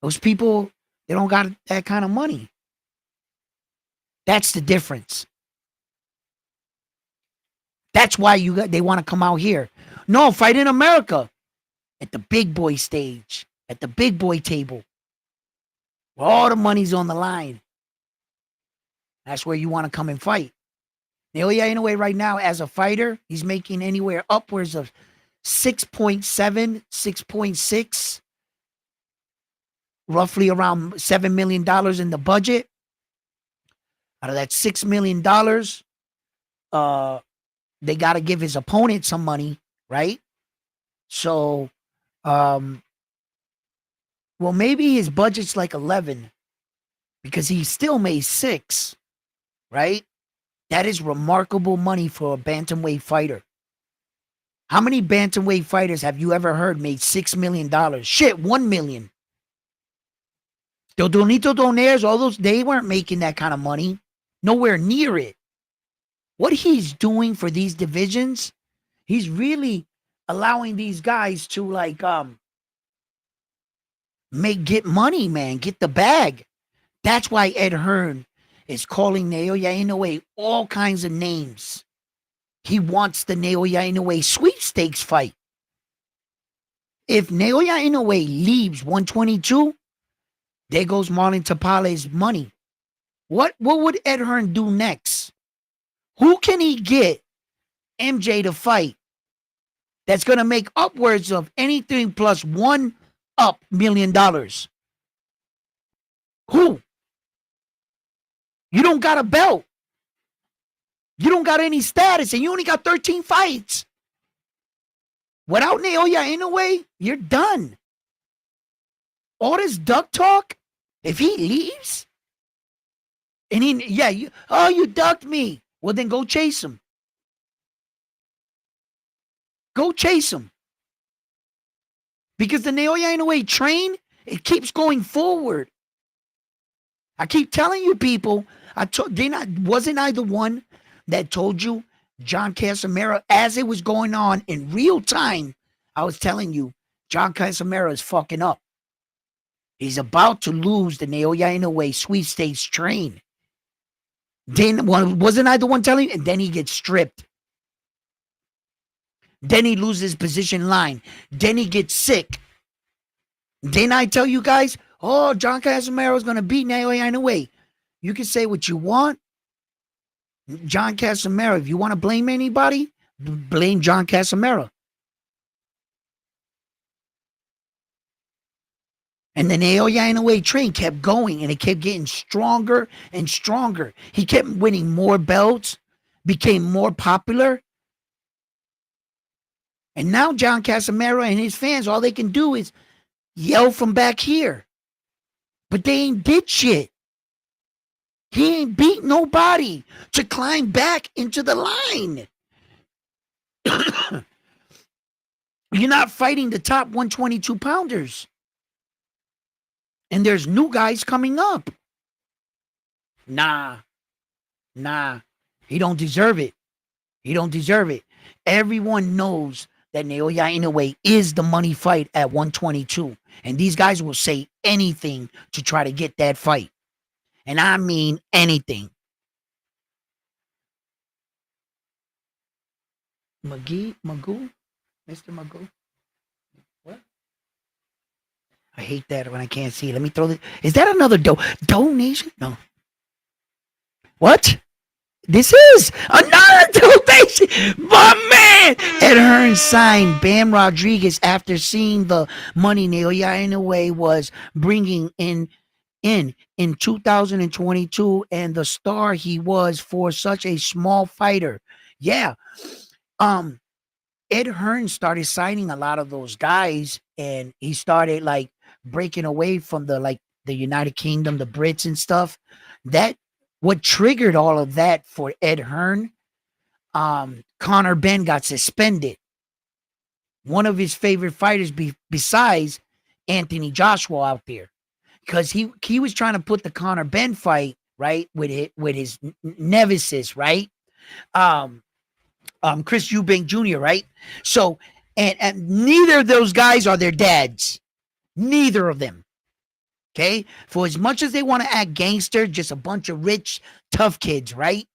Those people, they don't got that kind of money. That's the difference. That's why they want to come out here. No, fight in America at the big boy stage, at the big boy table, where all the money's on the line. That's where you want to come and fight. Naoya Inoue right now, as a fighter, he's making anywhere upwards of 6.7, 6.6, roughly around $7 million in the budget. Out of that $6 million, they got to give his opponent some money, right? So, well, maybe his budget's like 11 because he still made 6, right? That is remarkable money for a bantamweight fighter. How many bantamweight fighters have you ever heard made $6 million? Shit, $1 million. The Donaires, all those, they weren't making that kind of money. Nowhere near it. What he's doing for these divisions, he's really allowing these guys to get money, man, get the bag. That's why Ed Hearn is calling Naoya Inoue all kinds of names. He wants the Naoya Inoue sweepstakes fight. If Naoya Inoue leaves 122, there goes Marlon Tapale's money. What would Ed Hearn do next? Who can he get MJ to fight that's going to make upwards of anything plus $1 million? Who? You don't got a belt. You don't got any status, and you only got 13 fights. Without Naoya Inoue, you're done. All this duck talk, if he leaves, and you ducked me. Well, then go chase him. Go chase him. Because the Naoya Inoue train, it keeps going forward. I keep telling you people, wasn't I the one that told you John Casimero, as it was going on in real time, I was telling you, John Casimero is fucking up. He's about to lose the Naoya Inoue sweepstakes train. Then wasn't I the one telling you? And then he gets stripped. Then he loses position line. Then he gets sick. Then I tell you guys, oh, John Casimero is going to beat Naoya Inoue. You can say what you want. John Casimero, if you want to blame anybody, blame John Casimero. And the Naoya Inoue train kept going, and it kept getting stronger and stronger. He kept winning more belts, became more popular. And now John Casimero and his fans, all they can do is yell from back here. But they ain't did shit. He ain't beat nobody to climb back into the line. You're not fighting the top 122 pounders. And there's new guys coming up. Nah. He don't deserve it. He don't deserve it. Everyone knows that Naoya Inoue is the money fight at 122. And these guys will say anything to try to get that fight. And I mean anything. Magoo? Mr. Magoo? What? I hate that when I can't see. Let me throw this. Is that another donation? No. What? This is another donation. My man! Ed Hearn signed Bam Rodriguez after seeing the money Naoya Inoue was bringing in 2022 and the star he was for such a small fighter. Yeah. Ed Hearn started signing a lot of those guys, and he started breaking away from the United Kingdom, the Brits and stuff. That what triggered all of that for Ed Hearn Conor Benn got suspended. One of his favorite fighters besides Anthony Joshua out there. Because he was trying to put the Conor Benn fight, right, with his nemesis, right? Chris Eubank Jr., right? So, and neither of those guys are their dads. Neither of them. Okay? For as much as they want to act gangster, just a bunch of rich, tough kids, right?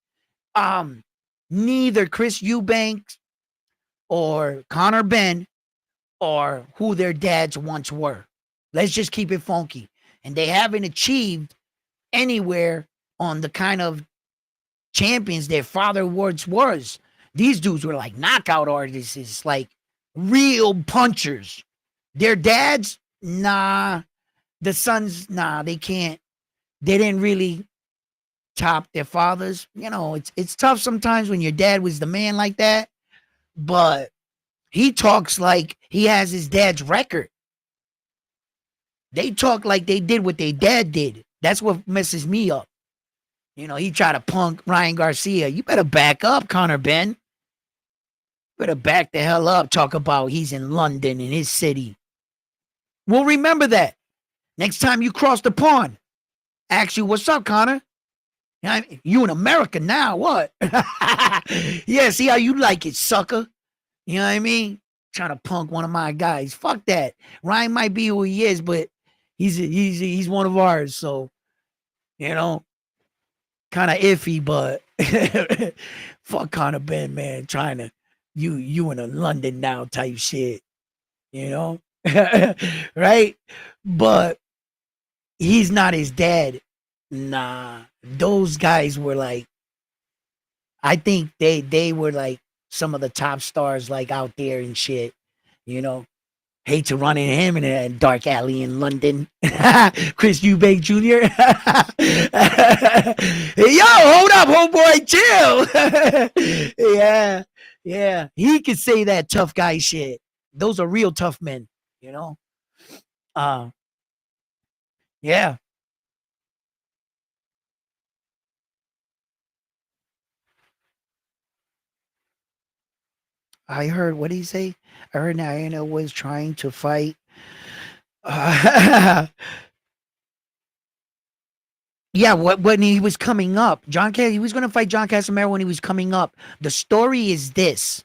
Neither Chris Eubank or Conor Benn or who their dads once were. Let's just keep it funky. And they haven't achieved anywhere on the kind of champions their father once was. These dudes were like knockout artists, it's like real punchers. Their dads, nah. The sons, nah, they can't. They didn't really top their fathers. You know, it's tough sometimes when your dad was the man like that. But he talks like he has his dad's record. They talk like they did what their dad did. That's what messes me up. You know, he tried to punk Ryan Garcia. You better back up, Conor Benn. Better back the hell up. Talk about he's in London, in his city. We'll remember that. Next time you cross the pond, ask you, what's up, Conor? You in America now, what? Yeah, see how you like it, sucker. You know what I mean? Trying to punk one of my guys. Fuck that. Ryan might be who he is, but he's one of ours. So, you know, kind of iffy, but fuck Conor Benn, man. Trying to you in a London now type shit. You know? Right? But he's not his dad. Nah. Those guys were like, I think they were like some of the top stars like out there and shit. You know? Hate to run into him in a dark alley in London. Chris Eubank Jr. Hey, yo, hold up, homeboy, chill. Yeah. He could say that tough guy shit. Those are real tough men, you know? Yeah. I heard, what did he say? I heard Naoya was trying to fight. Yeah, when he was coming up, he was going to fight John Casimero when he was coming up. The story is this.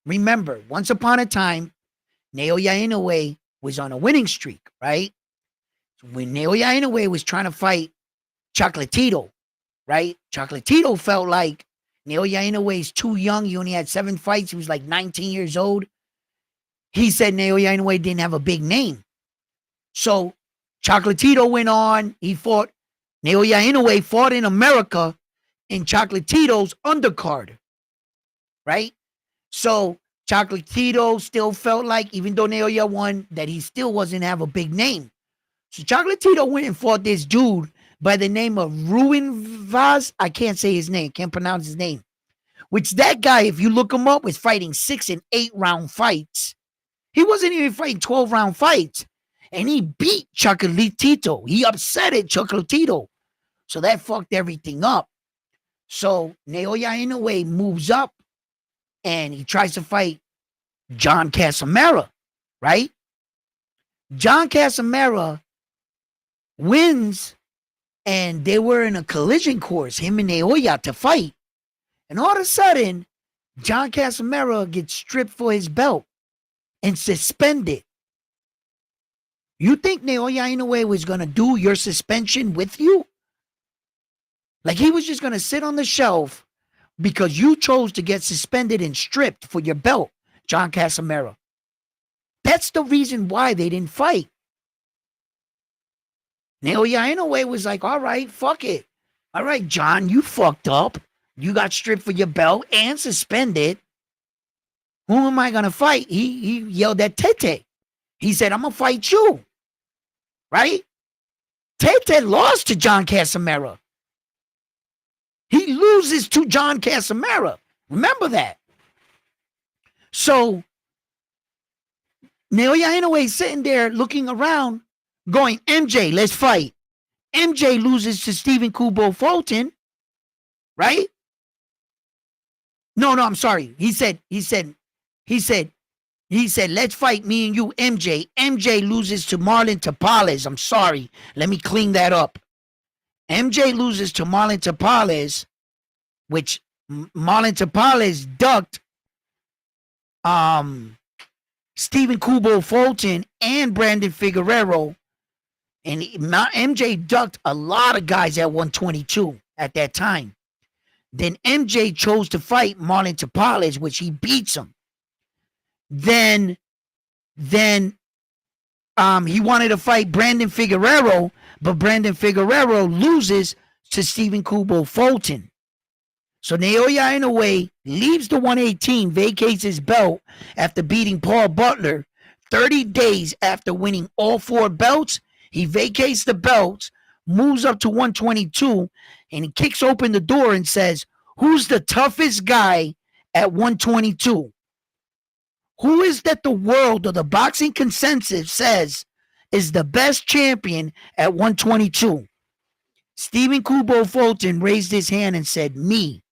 Remember, once upon a time, Naoya Inoue was on a winning streak, right? When Naoya Inoue was trying to fight Chocolatito, right? Chocolatito felt like Naoya Inoue is too young. He only had 7 fights. He was like 19 years old. He said Naoya Inoue didn't have a big name. So Chocolatito went on. He fought. Naoya Inoue fought in America in Chocolatito's undercard, right? So Chocolatito still felt like, even though Naoya won, that he still wasn't have a big name. So Chocolatito went and fought this dude by the name of Ruin Vaz. I can't say his name, can't pronounce his name. Which that guy, if you look him up, was fighting 6 and 8 round fights. He wasn't even fighting 12 round fights. And he beat Chocolatito. He upset it, Chocolatito. So that fucked everything up. So Naoya Inoue moves up and he tries to fight John Casimero, right? John Casimero wins, and they were in a collision course, him and Naoya, to fight. And all of a sudden, John Casimero gets stripped for his belt and suspended. You think Naoya Inoue was going to do your suspension with you? Like he was just going to sit on the shelf because you chose to get suspended and stripped for your belt, John Casimero. That's the reason why they didn't fight. Naoya Inoue was like, all right, fuck it. All right, John, you fucked up. You got stripped for your belt and suspended. Who am I going to fight? He yelled at Tete. He said, I'm going to fight you. Right? Tete lost to John Casimero. He loses to John Casimero. Remember that. So Naoya Inoue sitting there looking around going, MJ, let's fight. MJ loses to Stephen Kubo Fulton. Right? No, I'm sorry. He said, let's fight me and you, MJ. MJ loses to Marlon Tapales. I'm sorry. Let me clean that up. MJ loses to Marlon Tapales, which Marlon Tapales ducked Stephen Kubo Fulton and Brandon Figueroa. And MJ ducked a lot of guys at 122 at that time. Then MJ chose to fight Marlon Tapales, which he beats him. Then he wanted to fight Brandon Figueroa, but Brandon Figueroa loses to Stephen Kubo Fulton. So Naoya Inoue leaves the 118, vacates his belt after beating Paul Butler. 30 days after winning all 4 belts, he vacates the belts, moves up to 122, and he kicks open the door and says, who's the toughest guy at 122? Who is that the world or the boxing consensus says is the best champion at 122? Stephen Kubo Fulton raised his hand and said, me.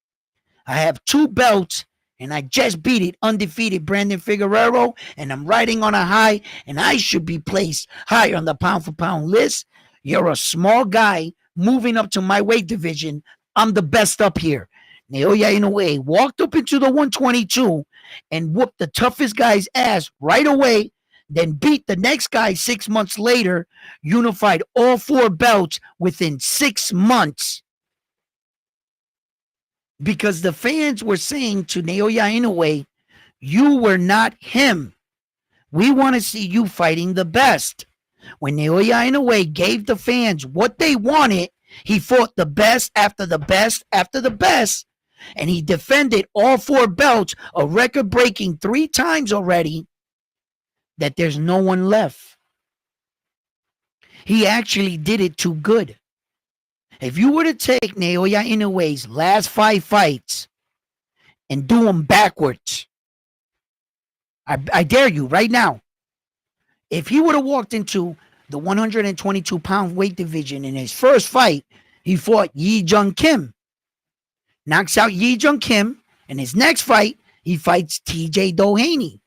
I have 2 belts, and I just beat it, undefeated Brandon Figueroa, and I'm riding on a high, and I should be placed higher on the pound-for-pound list. You're a small guy moving up to my weight division. I'm the best up here. Naoya Inoue walked up into the 122 and whooped the toughest guy's ass right away, then beat the next guy 6 months later, unified all 4 belts within 6 months. Because the fans were saying to Naoya Inoue, you were not him. We want to see you fighting the best. When Naoya Inoue gave the fans what they wanted, he fought the best after the best after the best, and he defended all 4 belts, a record breaking 3 times already, that there's no one left. He actually did it too good. If you were to take Naoya Inoue's last 5 fights and do them backwards, I dare you right now, if he would have walked into the 122-pound weight division in his first fight, he fought Yi Jung Kim. Knocks out Yi Jung Kim. In his next fight, he fights TJ Doheny.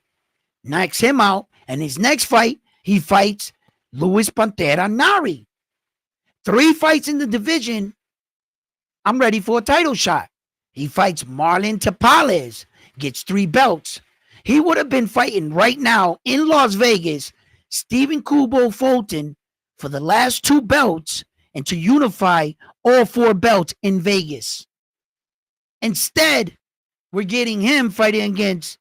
Knocks him out. And his next fight, he fights Luis Pantera Nari. 3 fights in the division. I'm ready for a title shot. He fights Marlon Tapales. Gets 3 belts. He would have been fighting right now in Las Vegas Stephen Kubo Fulton for the last 2 belts and to unify all 4 belts in Vegas. Instead, we're getting him fighting against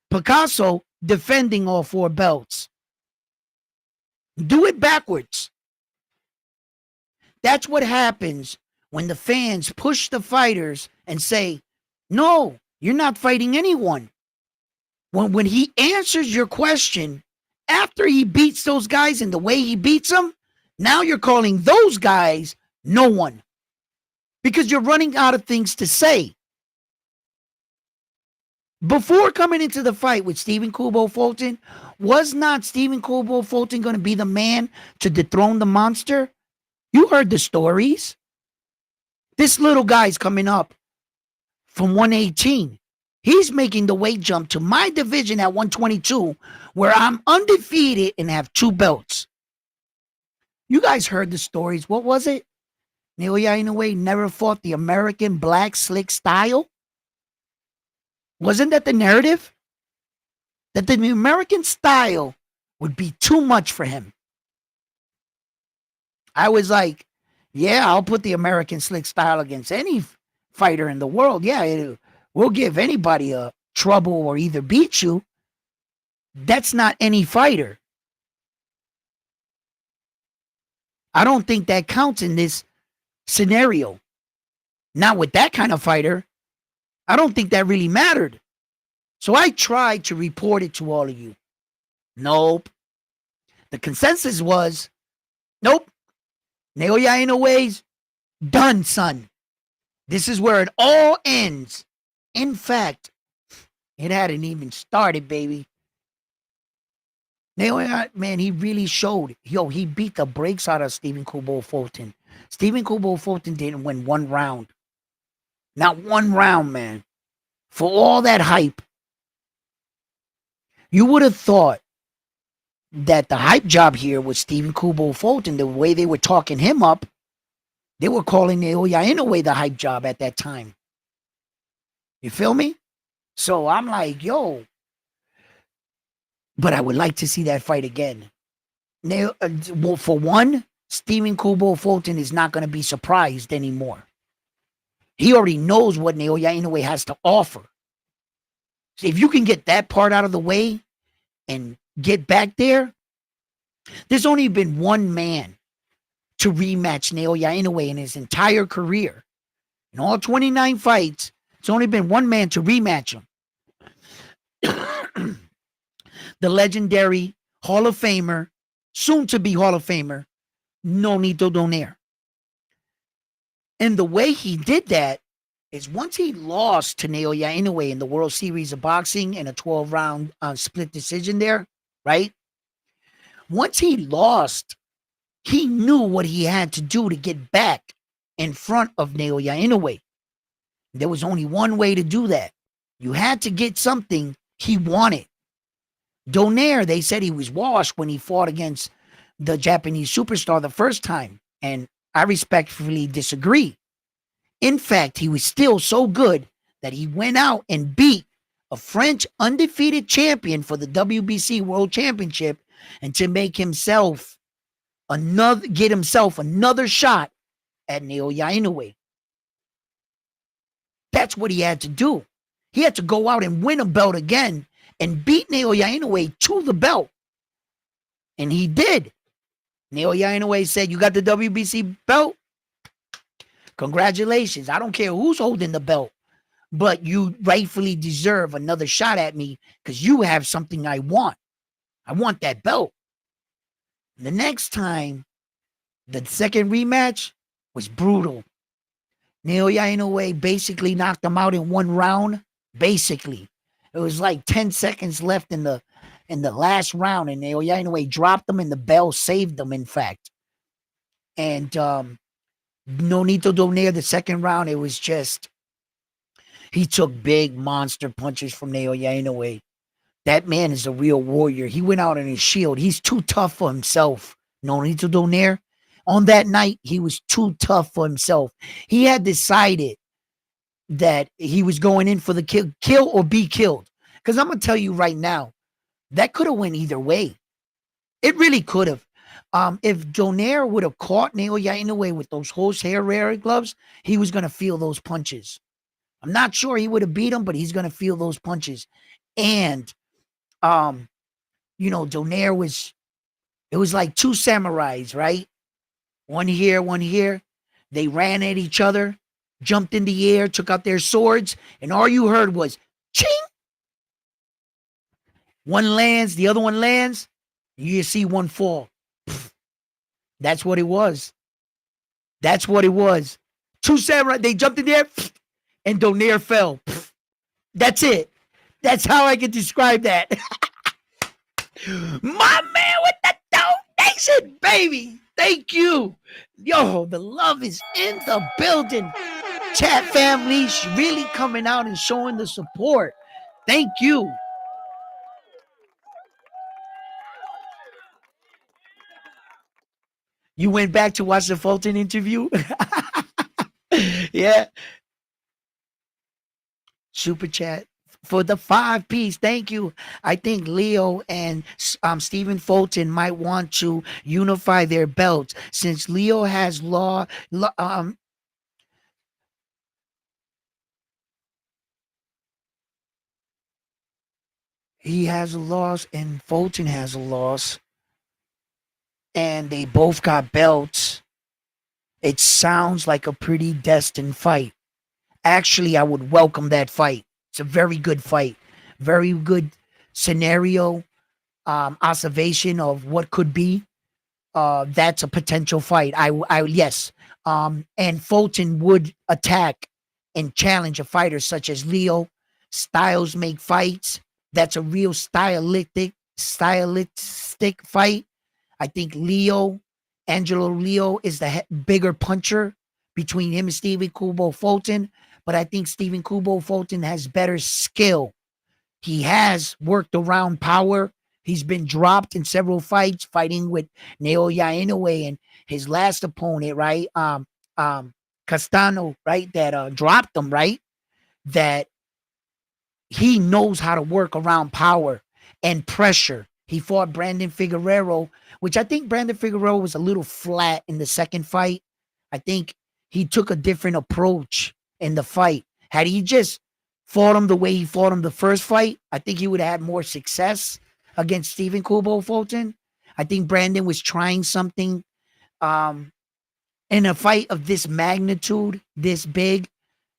Picasso, defending all 4 belts. Do it backwards. That's what happens when the fans push the fighters and say, no, you're not fighting anyone. When he answers your question after he beats those guys and the way he beats them, now you're calling those guys no one. Because you're running out of things to say. Before coming into the fight with Stephen Kubo Fulton, was not Stephen Kubo Fulton going to be the man to dethrone the monster? You heard the stories. This little guy's coming up from 118. He's making the weight jump to my division at 122, where I'm undefeated and have 2 belts. You guys heard the stories. What was it? Naoya Inoue never fought the American black slick style? Wasn't that the narrative? That the American style would be too much for him. I was like, yeah, I'll put the American slick style against any fighter in the world. Yeah, we'll give anybody a trouble or either beat you. That's not any fighter. I don't think that counts in this scenario. Not with that kind of fighter. I don't think that really mattered. So I tried to report it to all of you. Nope. The consensus was, nope. Naoya Inoue's done, son. This is where it all ends. In fact, it hadn't even started, baby. Naoya, man, he really showed. He beat the brakes out of Stephen Kubo Fulton. Stephen Kubo Fulton didn't win 1 round. Not 1 round, man. For all that hype, you would have thought that the hype job here was Stephen Kubo Fulton. The way they were talking him up, they were calling Naoya Inoue the hype job at that time. You feel me? So I'm like, yo, but I would like to see that fight again. Now, well, for one, Stephen Kubo Fulton is not going to be surprised anymore. He already knows what Naoya Inoue has to offer. So if you can get that part out of the way and get back there, there's only been one man to rematch Naoya Inoue in his entire career. In all 29 fights, it's only been one man to rematch him. The legendary Hall of Famer, soon to be Hall of Famer, Nonito Donaire. And the way he did that is once he lost to Naoya Inoue in the World Series of Boxing in a 12-round split decision there, right? Once he lost, he knew what he had to do to get back in front of Naoya Inoue. There was only one way to do that. You had to get something he wanted. Donaire, they said he was washed when he fought against the Japanese superstar the first time, and I respectfully disagree. In fact, he was still so good that he went out and beat a French undefeated champion for the WBC World Championship, and to make himself get himself another shot at Naoya Inoue. That's what he had to do. He had to go out and win a belt again and beat Naoya Inoue to the belt. And he did. Naoya Inoue said, you got the WBC belt? Congratulations. I don't care who's holding the belt, but you rightfully deserve another shot at me because you have something I want. I want that belt. The next time, the second rematch was brutal. Naoya Inoue basically knocked him out in one round. Basically. It was like 10 seconds left in the last round, and Naoya Inoue dropped him, and the bell saved them, in fact. And Nonito Donaire, the second round, it was just, he took big monster punches from Naoya Inoue. That man is a real warrior. He went out on his shield. He's too tough for himself. Nonito Donaire, on that night, he was too tough for himself. He had decided that he was going in for the kill or be killed. Because I'm going to tell you right now, that could have went either way. It really could have. If Donaire would have caught Naoya Inoue with those horsehair gloves, he was going to feel those punches. I'm not sure he would have beat him, but he's going to feel those punches. And, Donaire it was like two samurais, right? One here, one here. They ran at each other, jumped in the air, took out their swords, and all you heard was ching. One lands, the other one lands, you see one fall. That's what it was. That's what it was. Two samurai, they jumped in there, and Donaire fell. That's it. That's how I can describe that. My man with the donation, baby. Thank you. Yo, the love is in the building. Chat family really coming out and showing the support. Thank you. You went back to watch the Fulton interview? Yeah. Super chat for the 5-piece. Thank you. I think Leo and Stephen Fulton might want to unify their belts since Leo has he has a loss and Fulton has a loss, and they both got belts. It sounds like a pretty destined fight. Actually, I would welcome that fight. It's a very good fight. Very good scenario, observation of what could be. That's a potential fight. Yes. And Fulton would attack and challenge a fighter such as Leo. Styles make fights. That's a real stylistic fight. I think Angelo Leo is the bigger puncher between him and Stevie Kubo Fulton. but I think Stephen Kubo Fulton has better skill. He has worked around power. He's been dropped in several fights, fighting with Naoya Inoue and his last opponent, right? Castano, right? That dropped him, right? That he knows how to work around power and pressure. He fought Brandon Figueroa, which I think Brandon Figueroa was a little flat in the second fight. I think he took a different approach in the fight. Had he just fought him the way he fought him the first fight, I think he would have had more success against Stephen Kubo Fulton. I think Brandon was trying something um, in a fight of this magnitude, this big.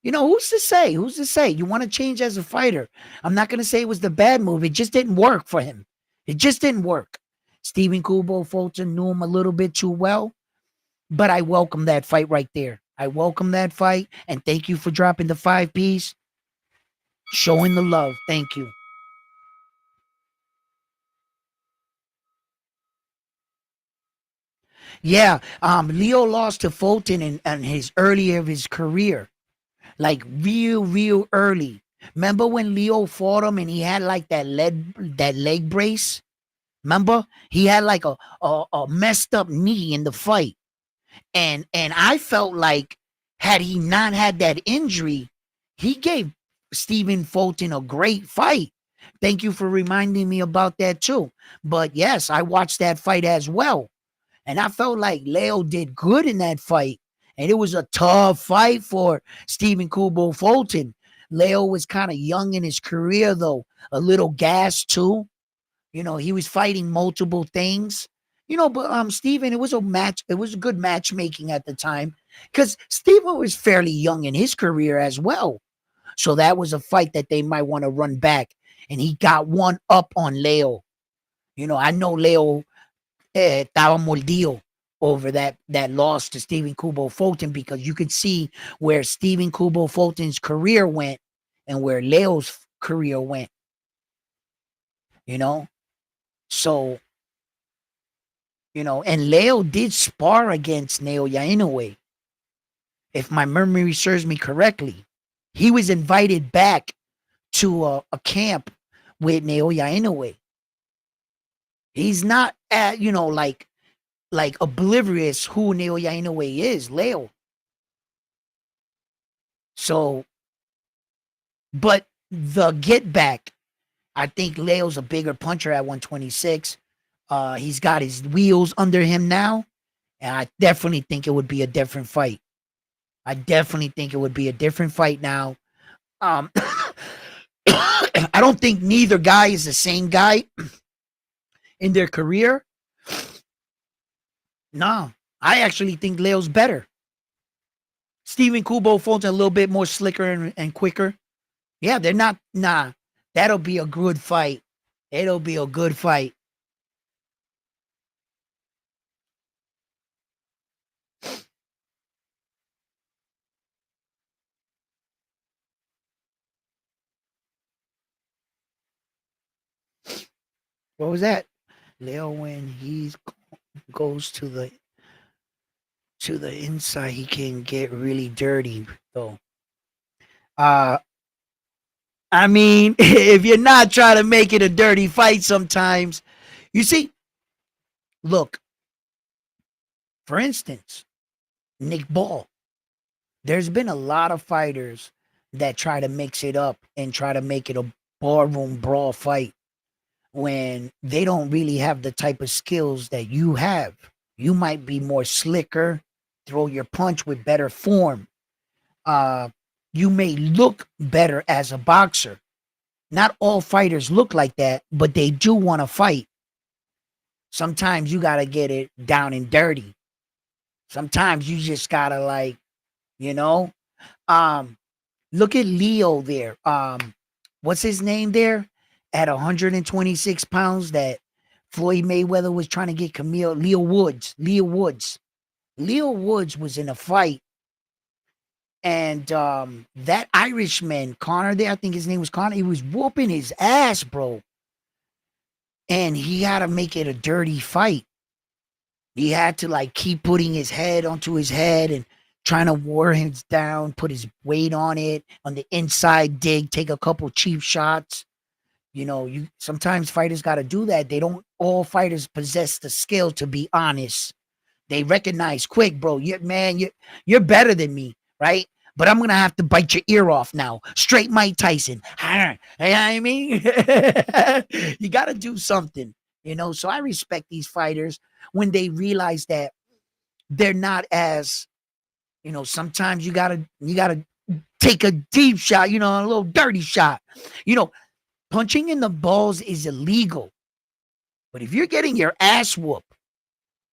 You know, who's to say? Who's to say? You want to change as a fighter. I'm not going to say it was the bad move. It just didn't work for him. It just didn't work. Stephen Kubo Fulton knew him a little bit too well, but I welcome that fight right there. I welcome that fight, and thank you for dropping the 5-piece, showing the love. Thank you. Yeah, Leo lost to Fulton in his earlier of his career, like real early. Remember when Leo fought him and he had like that leg brace? Remember? He had like a messed up knee in the fight. And I felt like had he not had that injury, he gave Stephen Fulton a great fight. Thank you for reminding me about that too. But yes, I watched that fight as well. And I felt like Leo did good in that fight. And it was a tough fight for Stephen Kubo Fulton. Leo was kind of young in his career, though, a little gassed too. You know, he was fighting multiple things. You know, but Stephen, it was a match. It was good matchmaking at the time because Stephen was fairly young in his career as well. So that was a fight that they might want to run back. And he got one up on Leo. You know, I know Leo estaba mordido over that loss to Stephen Kubo Fulton because you could see where Stephen Kubo Fulton's career went and where Leo's career went. You know, so and Leo did spar against Naoya Inoue, if my memory serves me correctly. He was invited back to a camp with Naoya Inoue. He's not like oblivious who Naoya Inoue is, Leo. So, but the get back, I think Leo's a bigger puncher at 126. He's got his wheels under him now, and I definitely think it would be a different fight. I definitely think it would be a different fight now. I don't think neither guy is the same guy in their career. No, I actually think Leo's better. Stephen Kubo Fulton a little bit more slicker and quicker. Yeah, they're not. Nah, that'll be a good fight. It'll be a good fight. What was that? Leo, when he goes to the inside, he can get really dirty though. Uh I mean, if you're not trying to make it a dirty fight sometimes, you see, look, for instance, Nick Ball. There's been a lot of fighters that try to mix it up and try to make it a barroom brawl fight when they don't really have the type of skills that you have. You might be more slicker, throw your punch with better form. Uh, you may look better as a boxer. Not all fighters look like that, but they do want to fight. Sometimes you got to get it down and dirty. Sometimes you just got to you know, um, look at Leo there. What's his name there? At 126 pounds that Floyd Mayweather was trying to get Camille, Leo Woods. Leo Woods was in a fight. And that Irishman, Conor there, I think his name was Conor, he was whooping his ass, bro. And he had to make it a dirty fight. He had to keep putting his head onto his head and trying to wear him down, put his weight on it, on the inside dig, take a couple cheap shots. You know, you sometimes fighters got to do that. They don't all fighters possess the skill to be honest. They recognize quick, bro. You're better than me, right? But I'm gonna have to bite your ear off now. Straight Mike Tyson. You know what I mean? You gotta do something, you know. So I respect these fighters when they realize that they're not as, you know, sometimes you gotta take a deep shot, you know, a little dirty shot. You know, punching in the balls is illegal. But if you're getting your ass whooped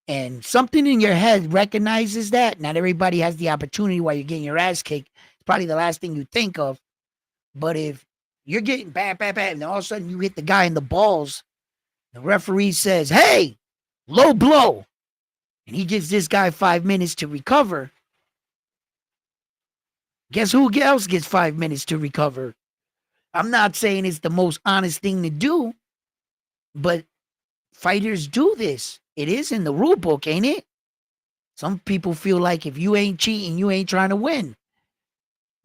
and something in your head recognizes that, not everybody has the opportunity while you're getting your ass kicked. It's probably the last thing you think of. But if you're getting bam, bam, bam, and all of a sudden you hit the guy in the balls, the referee says, hey, low blow. And he gives this guy 5 minutes to recover. Guess who else gets 5 minutes to recover? I'm not saying it's the most honest thing to do, but fighters do this. It is in the rule book, ain't it? Some people feel like if you ain't cheating, you ain't trying to win.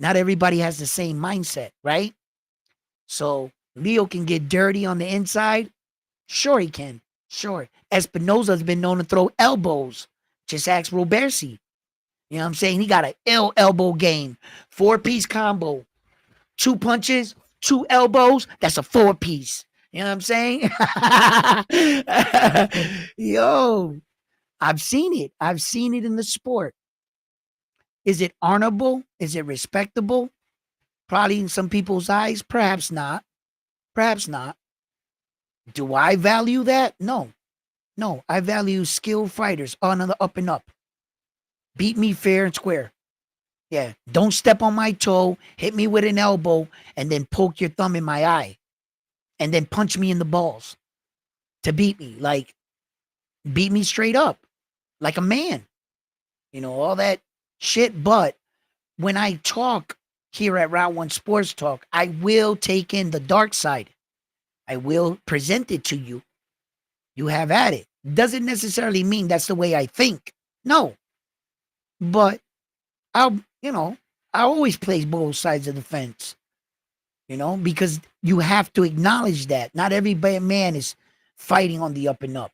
Not everybody has the same mindset, right? So Leo can get dirty on the inside. Sure he can. Sure. Espinosa's been known to throw elbows. Just ask Robersi. You know what I'm saying? He got an ill elbow game. 4-piece combo. 2 punches, 2 elbows. That's a 4-piece. You know what I'm saying? Yo, I've seen it. I've seen it in the sport. Is it honorable? Is it respectable? Probably in some people's eyes. Perhaps not. Perhaps not. Do I value that? No. No, I value skilled fighters on the up and up. Beat me fair and square. Yeah. Don't step on my toe, hit me with an elbow, and then poke your thumb in my eye. And then punch me in the balls to beat me. Like, beat me straight up. Like a man. You know, all that shit. But when I talk here at Round One Sports Talk, I will take in the dark side. I will present it to you. You have at it. Doesn't necessarily mean that's the way I think. No. But I always play both sides of the fence. You know, because you have to acknowledge that not every man is fighting on the up and up.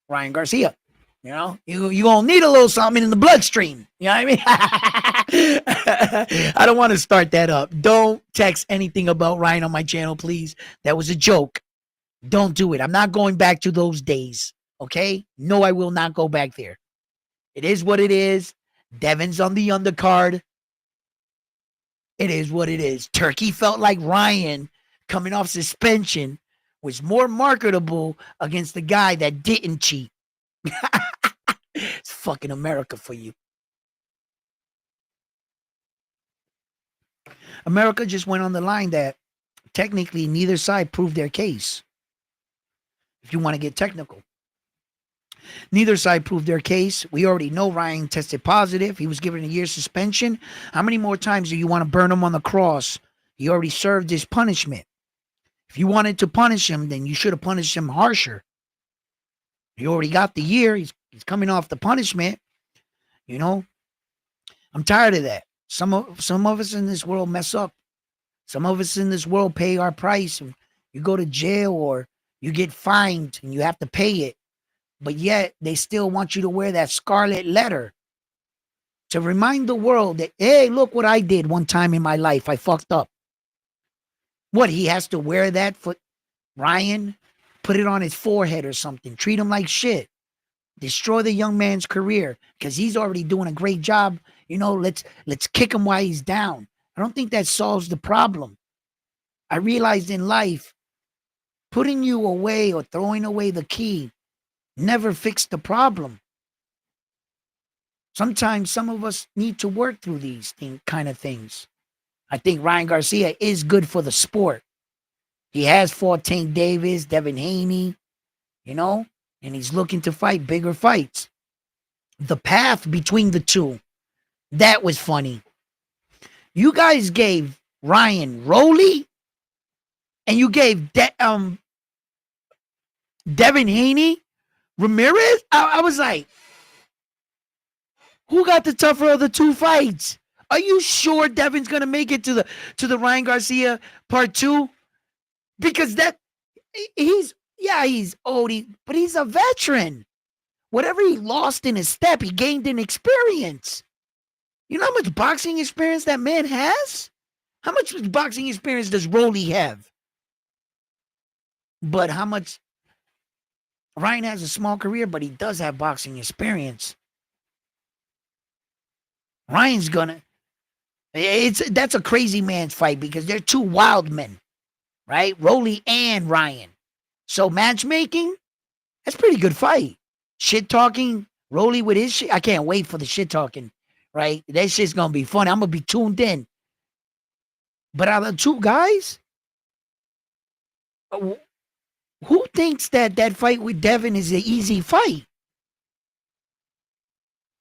Ryan Garcia, you know, you gonna need a little something in the bloodstream. You know what I mean? I don't want to start that up. Don't text anything about Ryan on my channel, please. That was a joke. Don't do it. I'm not going back to those days. Okay? No, I will not go back there. It is what it is. Devin's on the undercard. It is what it is. Turkey felt like Ryan coming off suspension was more marketable against the guy that didn't cheat. It's fucking America for you. America just went on the line that technically neither side proved their case. If you want to get technical. Neither side proved their case. We already know Ryan tested positive. He was given a year's suspension. How many more times do you want to burn him on the cross? He already served his punishment. If you wanted to punish him, then you should have punished him harsher. He already got the year. He's coming off the punishment. You know, I'm tired of that. Some of us in this world mess up. Some of us in this world pay our price. And you go to jail or you get fined and you have to pay it. But yet they still want you to wear that scarlet letter to remind the world that, hey, look what I did one time in my life. I fucked up. What, he has to wear that for Ryan? Put it on his forehead or something. Treat him like shit. Destroy the young man's career because he's already doing a great job. You know, let's kick him while he's down. I don't think that solves the problem. I realized in life, putting you away or throwing away the key never fixed the problem. Sometimes some of us need to work through these kind of things. I think Ryan Garcia is good for the sport. He has fought Tank Davis, Devin Haney, you know, and he's looking to fight bigger fights. The path between the two, that was funny. You guys gave Ryan Rowley and you gave Devin Haney Ramirez. I was like, Who got the tougher of the two fights? Are you sure Devin's gonna make it to the Ryan Garcia part 2? Because that he's old, but he's a veteran. Whatever he lost in his step, he gained in experience. You know how much boxing experience that man has? How much boxing experience does Rolly have? But how much Ryan has a small career, but he does have boxing experience. Ryan's gonna that's a crazy man's fight because they're two wild men, right? Rolly and Ryan. So matchmaking, that's a pretty good fight. Shit talking, Rolly with his shit. I can't wait for the shit talking, right? That shit's gonna be funny. I'm gonna be tuned in. But out of the two guys, who thinks that fight with Devin is an easy fight?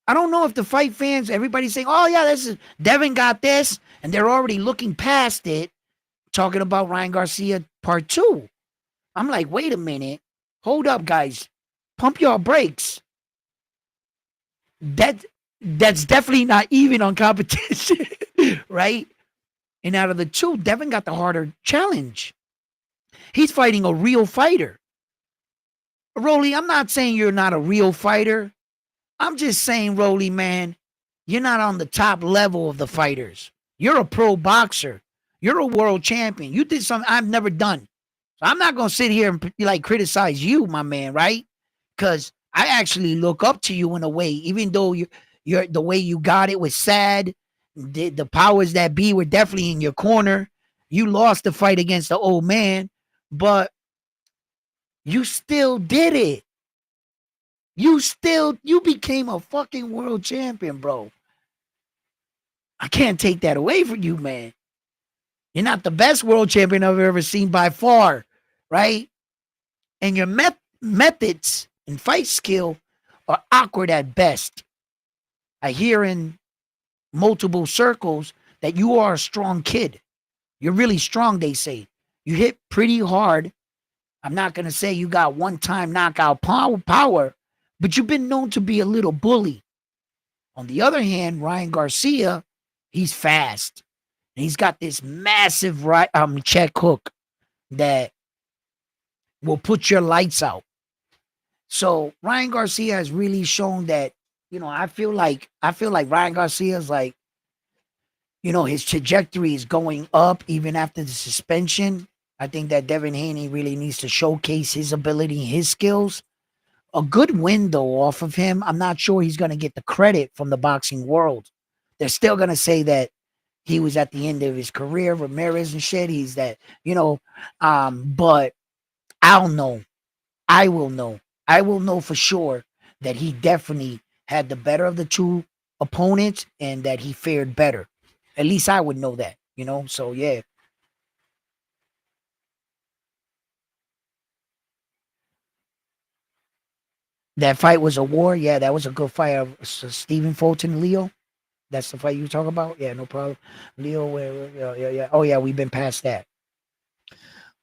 I don't know if the fight fans, everybody's saying, oh, yeah, Devin got this, and they're already looking past it, talking about Ryan Garcia part 2. I'm like, wait a minute. Hold up, guys. Pump your brakes. That's definitely not even on competition, right? And out of the two, Devin got the harder challenge. He's fighting a real fighter. Rolly, I'm not saying you're not a real fighter. I'm just saying, Rolly, man, you're not on the top level of the fighters. You're a pro boxer. You're a world champion. You did something I've never done. So I'm not going to sit here and like criticize you, my man, right? Because I actually look up to you in a way, even though you're the way you got it was sad. The powers that be were definitely in your corner. You lost the fight against the old man, but you still did it. You became a fucking world champion, bro. I can't take that away from you, man. You're not the best world champion I've ever seen by far, right? And your methods and fight skill are awkward at best. I hear in multiple circles that you are a strong kid. You're really strong, they say. You hit pretty hard. I'm not going to say you got one-time knockout power, but you've been known to be a little bully. On the other hand, Ryan Garcia, he's fast. And he's got this massive check hook that will put your lights out. So Ryan Garcia has really shown that, I feel like Ryan Garcia is like, his trajectory is going up even after the suspension. I think that Devin Haney really needs to showcase his ability and his skills. A good win, though, off of him. I'm not sure he's going to get the credit from the boxing world. They're still going to say that he was at the end of his career, Ramirez and shit. He's that, but I'll know. I will know. I will know for sure that he definitely had the better of the two opponents and that he fared better. At least I would know that, so yeah. That fight was a war. Yeah, that was a good fight. Stephen Fulton, Leo. That's the fight you talk about? Yeah, no problem. Leo, yeah. Oh, yeah, we've been past that.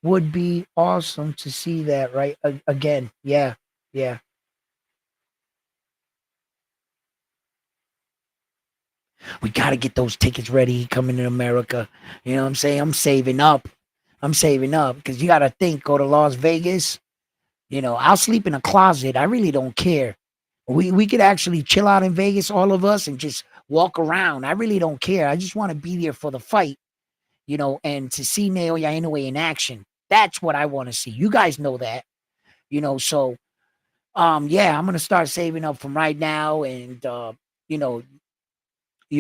Would be awesome to see that, right? Again, yeah. We got to get those tickets ready coming to America. You know what I'm saying? I'm saving up because you got to think, go to Las Vegas. I'll sleep in a closet. I really don't care. We could actually chill out in Vegas, all of us, and just walk around. I really don't care. I just want to be there for the fight, and to see Naoya Inoue in action. That's what I want to see. You guys know that, so yeah, I'm gonna start saving up from right now, and you'll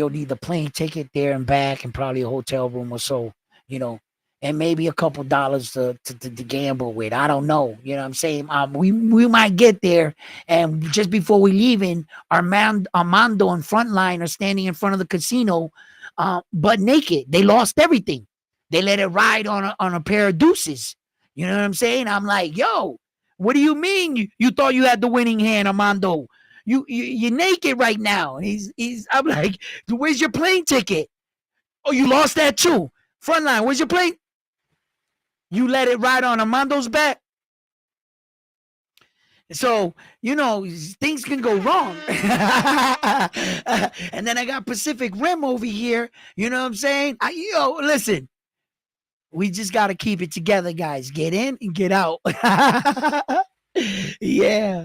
need the plane ticket there and back, and probably a hotel room or so, and maybe a couple dollars to gamble with. I don't know. You know what I'm saying? We might get there, and just before we leaving, Armando and Frontline are standing in front of the casino, but naked. They lost everything. They let it ride on a pair of deuces. You know what I'm saying? I'm like, yo, what do you mean? You thought you had the winning hand, Armando? You're naked right now. And I'm like, where's your plane ticket? Oh, you lost that too. Frontline, where's your plane? You let it ride on Armando's back. So, things can go wrong. And then I got Pacific Rim over here. You know what I'm saying? Listen, we just got to keep it together, guys. Get in and get out. Yeah.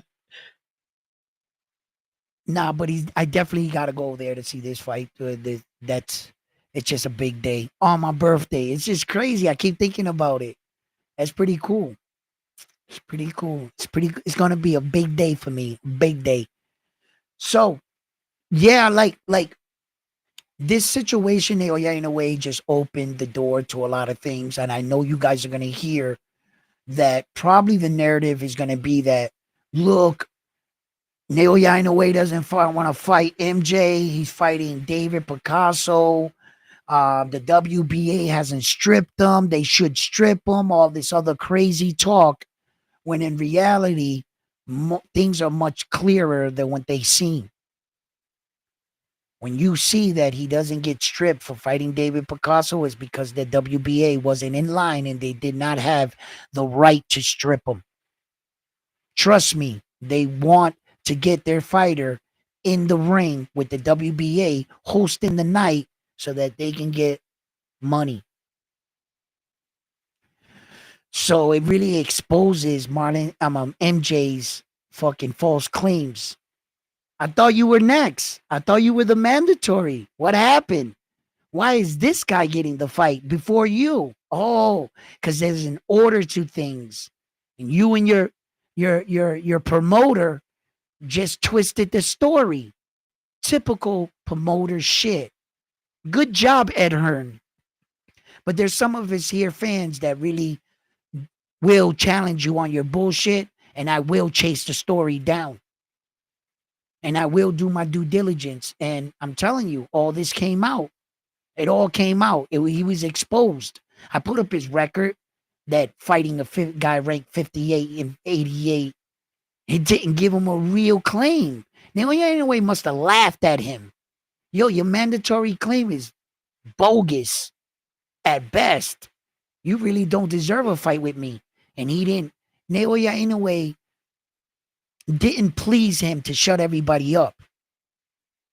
Nah, but I definitely got to go there to see this fight. It's just a big day on my birthday. It's just crazy. I keep thinking about it. That's pretty cool. It's pretty cool. It's gonna be a big day for me. Big day. So yeah, like this situation, Naoya, in a way, just opened the door to a lot of things. And I know you guys are gonna hear that probably the narrative is gonna be that look, Naoya in a way doesn't want to fight MJ. He's fighting David Picasso. The WBA hasn't stripped them. They should strip them. All this other crazy talk. When in reality, things are much clearer than what they seem. When you see that he doesn't get stripped for fighting David Picasso, is because the WBA wasn't in line and they did not have the right to strip him. Trust me, they want to get their fighter in the ring with the WBA hosting the night so that they can get money. So it really exposes MJ's fucking false claims. I thought you were next. I thought you were the mandatory. What happened? Why is this guy getting the fight before you? Oh, because there's an order to things. And you and your promoter just twisted the story. Typical promoter shit. Good job, Ed Hearn. But there's some of us here fans that really will challenge you on your bullshit, and I will chase the story down. And I will do my due diligence. And I'm telling you, all this came out. It all came out. He was exposed. I put up his record that fighting a guy ranked 58 and 88. It didn't give him a real claim. Now, anyway, must have laughed at him. Yo, your mandatory claim is bogus at best. You really don't deserve a fight with me. And he didn't. Naoya Inoue didn't please him to shut everybody up.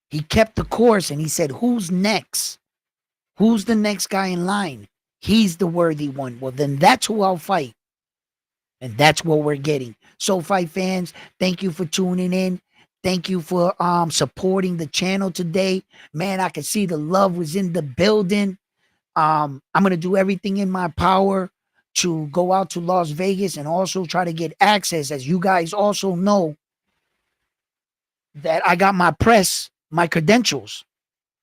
He kept the course and he said, who's next? Who's the next guy in line? He's the worthy one. Well, then that's who I'll fight. And that's what we're getting. So fight fans, thank you for tuning in. Thank you for supporting the channel today. Man, I could see the love was in the building. I'm going to do everything in my power to go out to Las Vegas and also try to get access. As you guys also know, that I got my press, my credentials,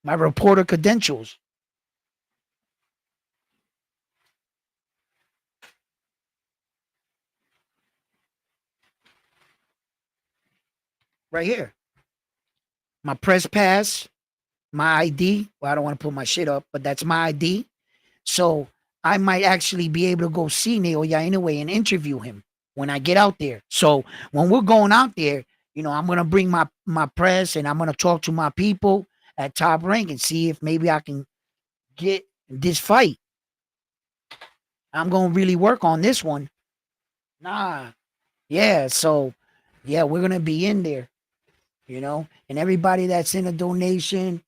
my reporter credentials. Right here. My press pass, my ID. Well, I don't want to put my shit up, but that's my ID. So I might actually be able to go see Naoya Inoue and interview him when I get out there. So when we're going out there, I'm gonna bring my press and I'm gonna talk to my people at Top Rank and see if maybe I can get this fight. I'm gonna really work on this one. Nah, yeah. So yeah, we're gonna be in there. And everybody that's in a donation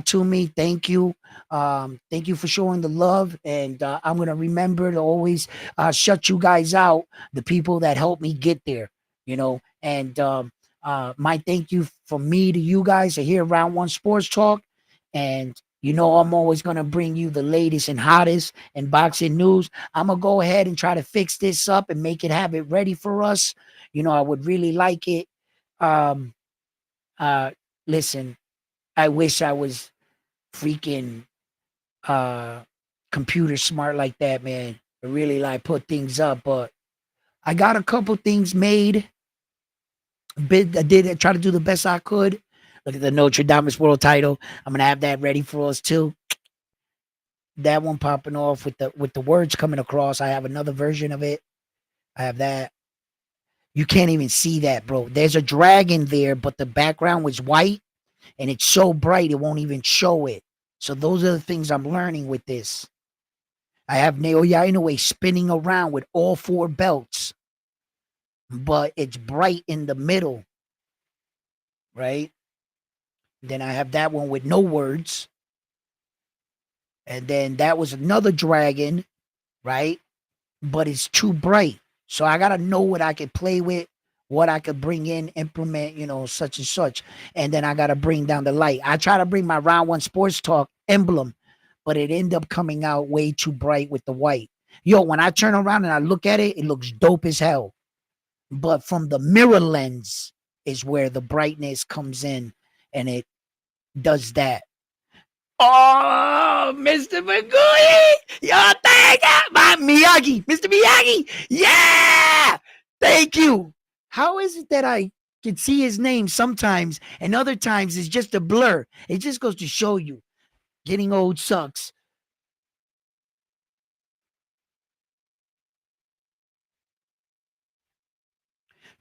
to me, thank you. Thank you for showing the love. And I'm going to remember to always shut you guys out, the people that helped me get there, and my thank you from me to you guys to hear Round One Sports Talk. And I'm always going to bring you the latest and hottest in boxing news. I'm going to go ahead and try to fix this up and have it ready for us. I would really like it. Um, Listen, I wish I was freaking computer smart like that, man. I really like put things up, but I got a couple things made. I try to do the best I could. Look at the Notre Dame world title. I'm gonna have that ready for us too. That one popping off with the words coming across. I have another version of it. I have that. You can't even see that, bro. There's a dragon there, but the background was white. And it's so bright, it won't even show it. So those are the things I'm learning with this. I have Naoya Inoue spinning around with all four belts. but it's bright in the middle, right? Then I have that one with no words. And then that was another dragon, right? But it's too bright. So I got to know what I could play with, what I could bring in, implement, such and such. And then I got to bring down the light. I try to bring my round one sports talk emblem, but it ended up coming out way too bright with the white. Yo, when I turn around and I look at it, it looks dope as hell. But from the mirror lens is where the brightness comes in and it does that. Oh, Mr. Magui! Yo, thank you! My Miyagi! Mr. Miyagi! Yeah! Thank you! How is it that I can see his name sometimes and other times it's just a blur? It just goes to show you. Getting old sucks.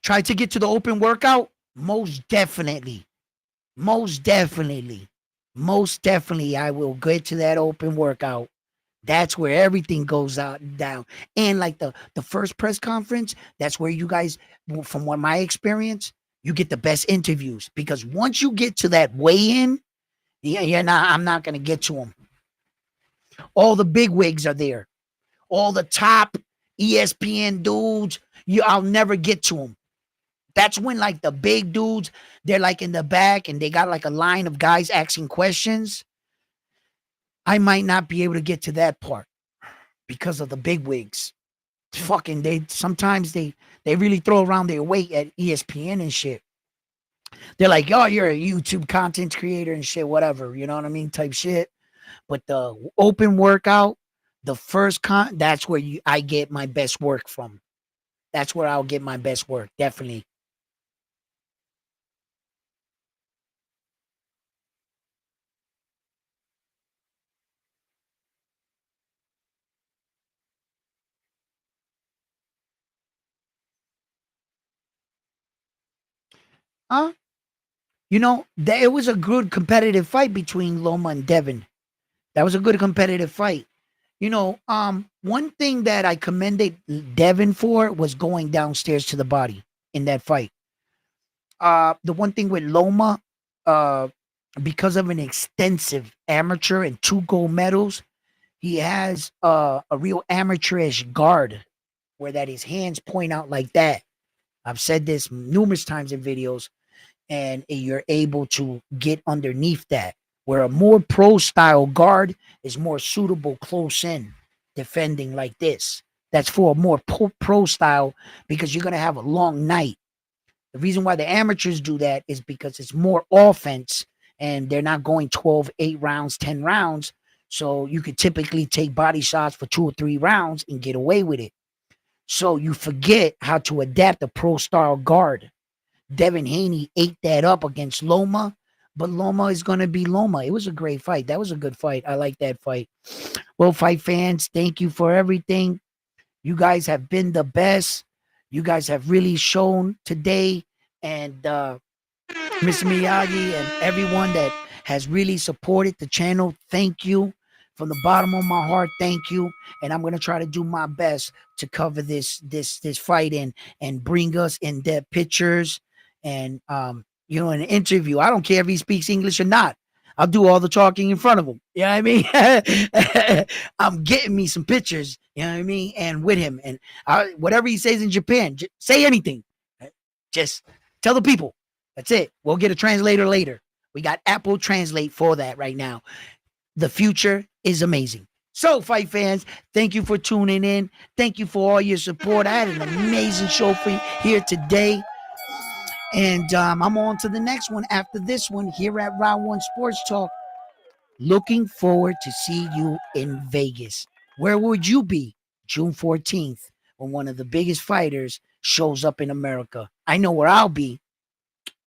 Try to get to the open workout? Most definitely. Most definitely. Most definitely I will get to that open workout. That's where everything goes out and down. And like the first press conference, that's where you guys, from what my experience, you get the best interviews. Because once you get to that weigh-in, I'm not gonna get to them. All the big wigs are there. All the top ESPN dudes, I'll never get to them. That's when like the big dudes, they're like in the back and they got like a line of guys asking questions. I might not be able to get to that part because of the big wigs. Fucking they sometimes they really throw around their weight at ESPN and shit. They're like, "Oh, you're a YouTube content creator and shit, whatever." You know what I mean, type shit. But the open workout, the first that's where I get my best work from. That's where I'll get my best work, definitely. Huh? It was a good competitive fight between Loma and Devin. That was a good competitive fight. One thing that I commended Devin for was going downstairs to the body in that fight. The one thing with Loma, uh, because of an extensive amateur and 2 gold medals, he has a real amateurish guard where that his hands point out like that. I've said this numerous times in videos, and you're able to get underneath that. Where a more pro style guard is more suitable close in defending like this. That's for a more pro style because you're going to have a long night. The reason why the amateurs do that is because it's more offense and they're not going 12, 8 rounds, 10 rounds. So you could typically take body shots for 2 or 3 rounds and get away with it. So you forget how to adapt a pro style guard. Devin Haney ate that up against Loma, but Loma is going to be Loma. It was a great fight. That was a good fight. I like that fight. Well, fight fans, thank you for everything. You guys have been the best. You guys have really shown today. And Mr. Miyagi and everyone that has really supported the channel, thank you. From the bottom of my heart, thank you. And I'm gonna try to do my best to cover this fight and bring us in-depth pictures and an interview. I don't care if he speaks English or not. I'll do all the talking in front of him. You know what I mean? I'm getting me some pictures, you know what I mean? And with him. And whatever he says in Japan, say anything. Just tell the people. That's it. We'll get a translator later. We got Apple Translate for that right now. The future is amazing. So, fight fans, thank you for tuning in. Thank you for all your support. I had an amazing show for you here today. And I'm on to the next one after this one here at Round One Sports Talk. Looking forward to see you in Vegas. Where would you be June 14th when one of the biggest fighters shows up in America? I know where I'll be.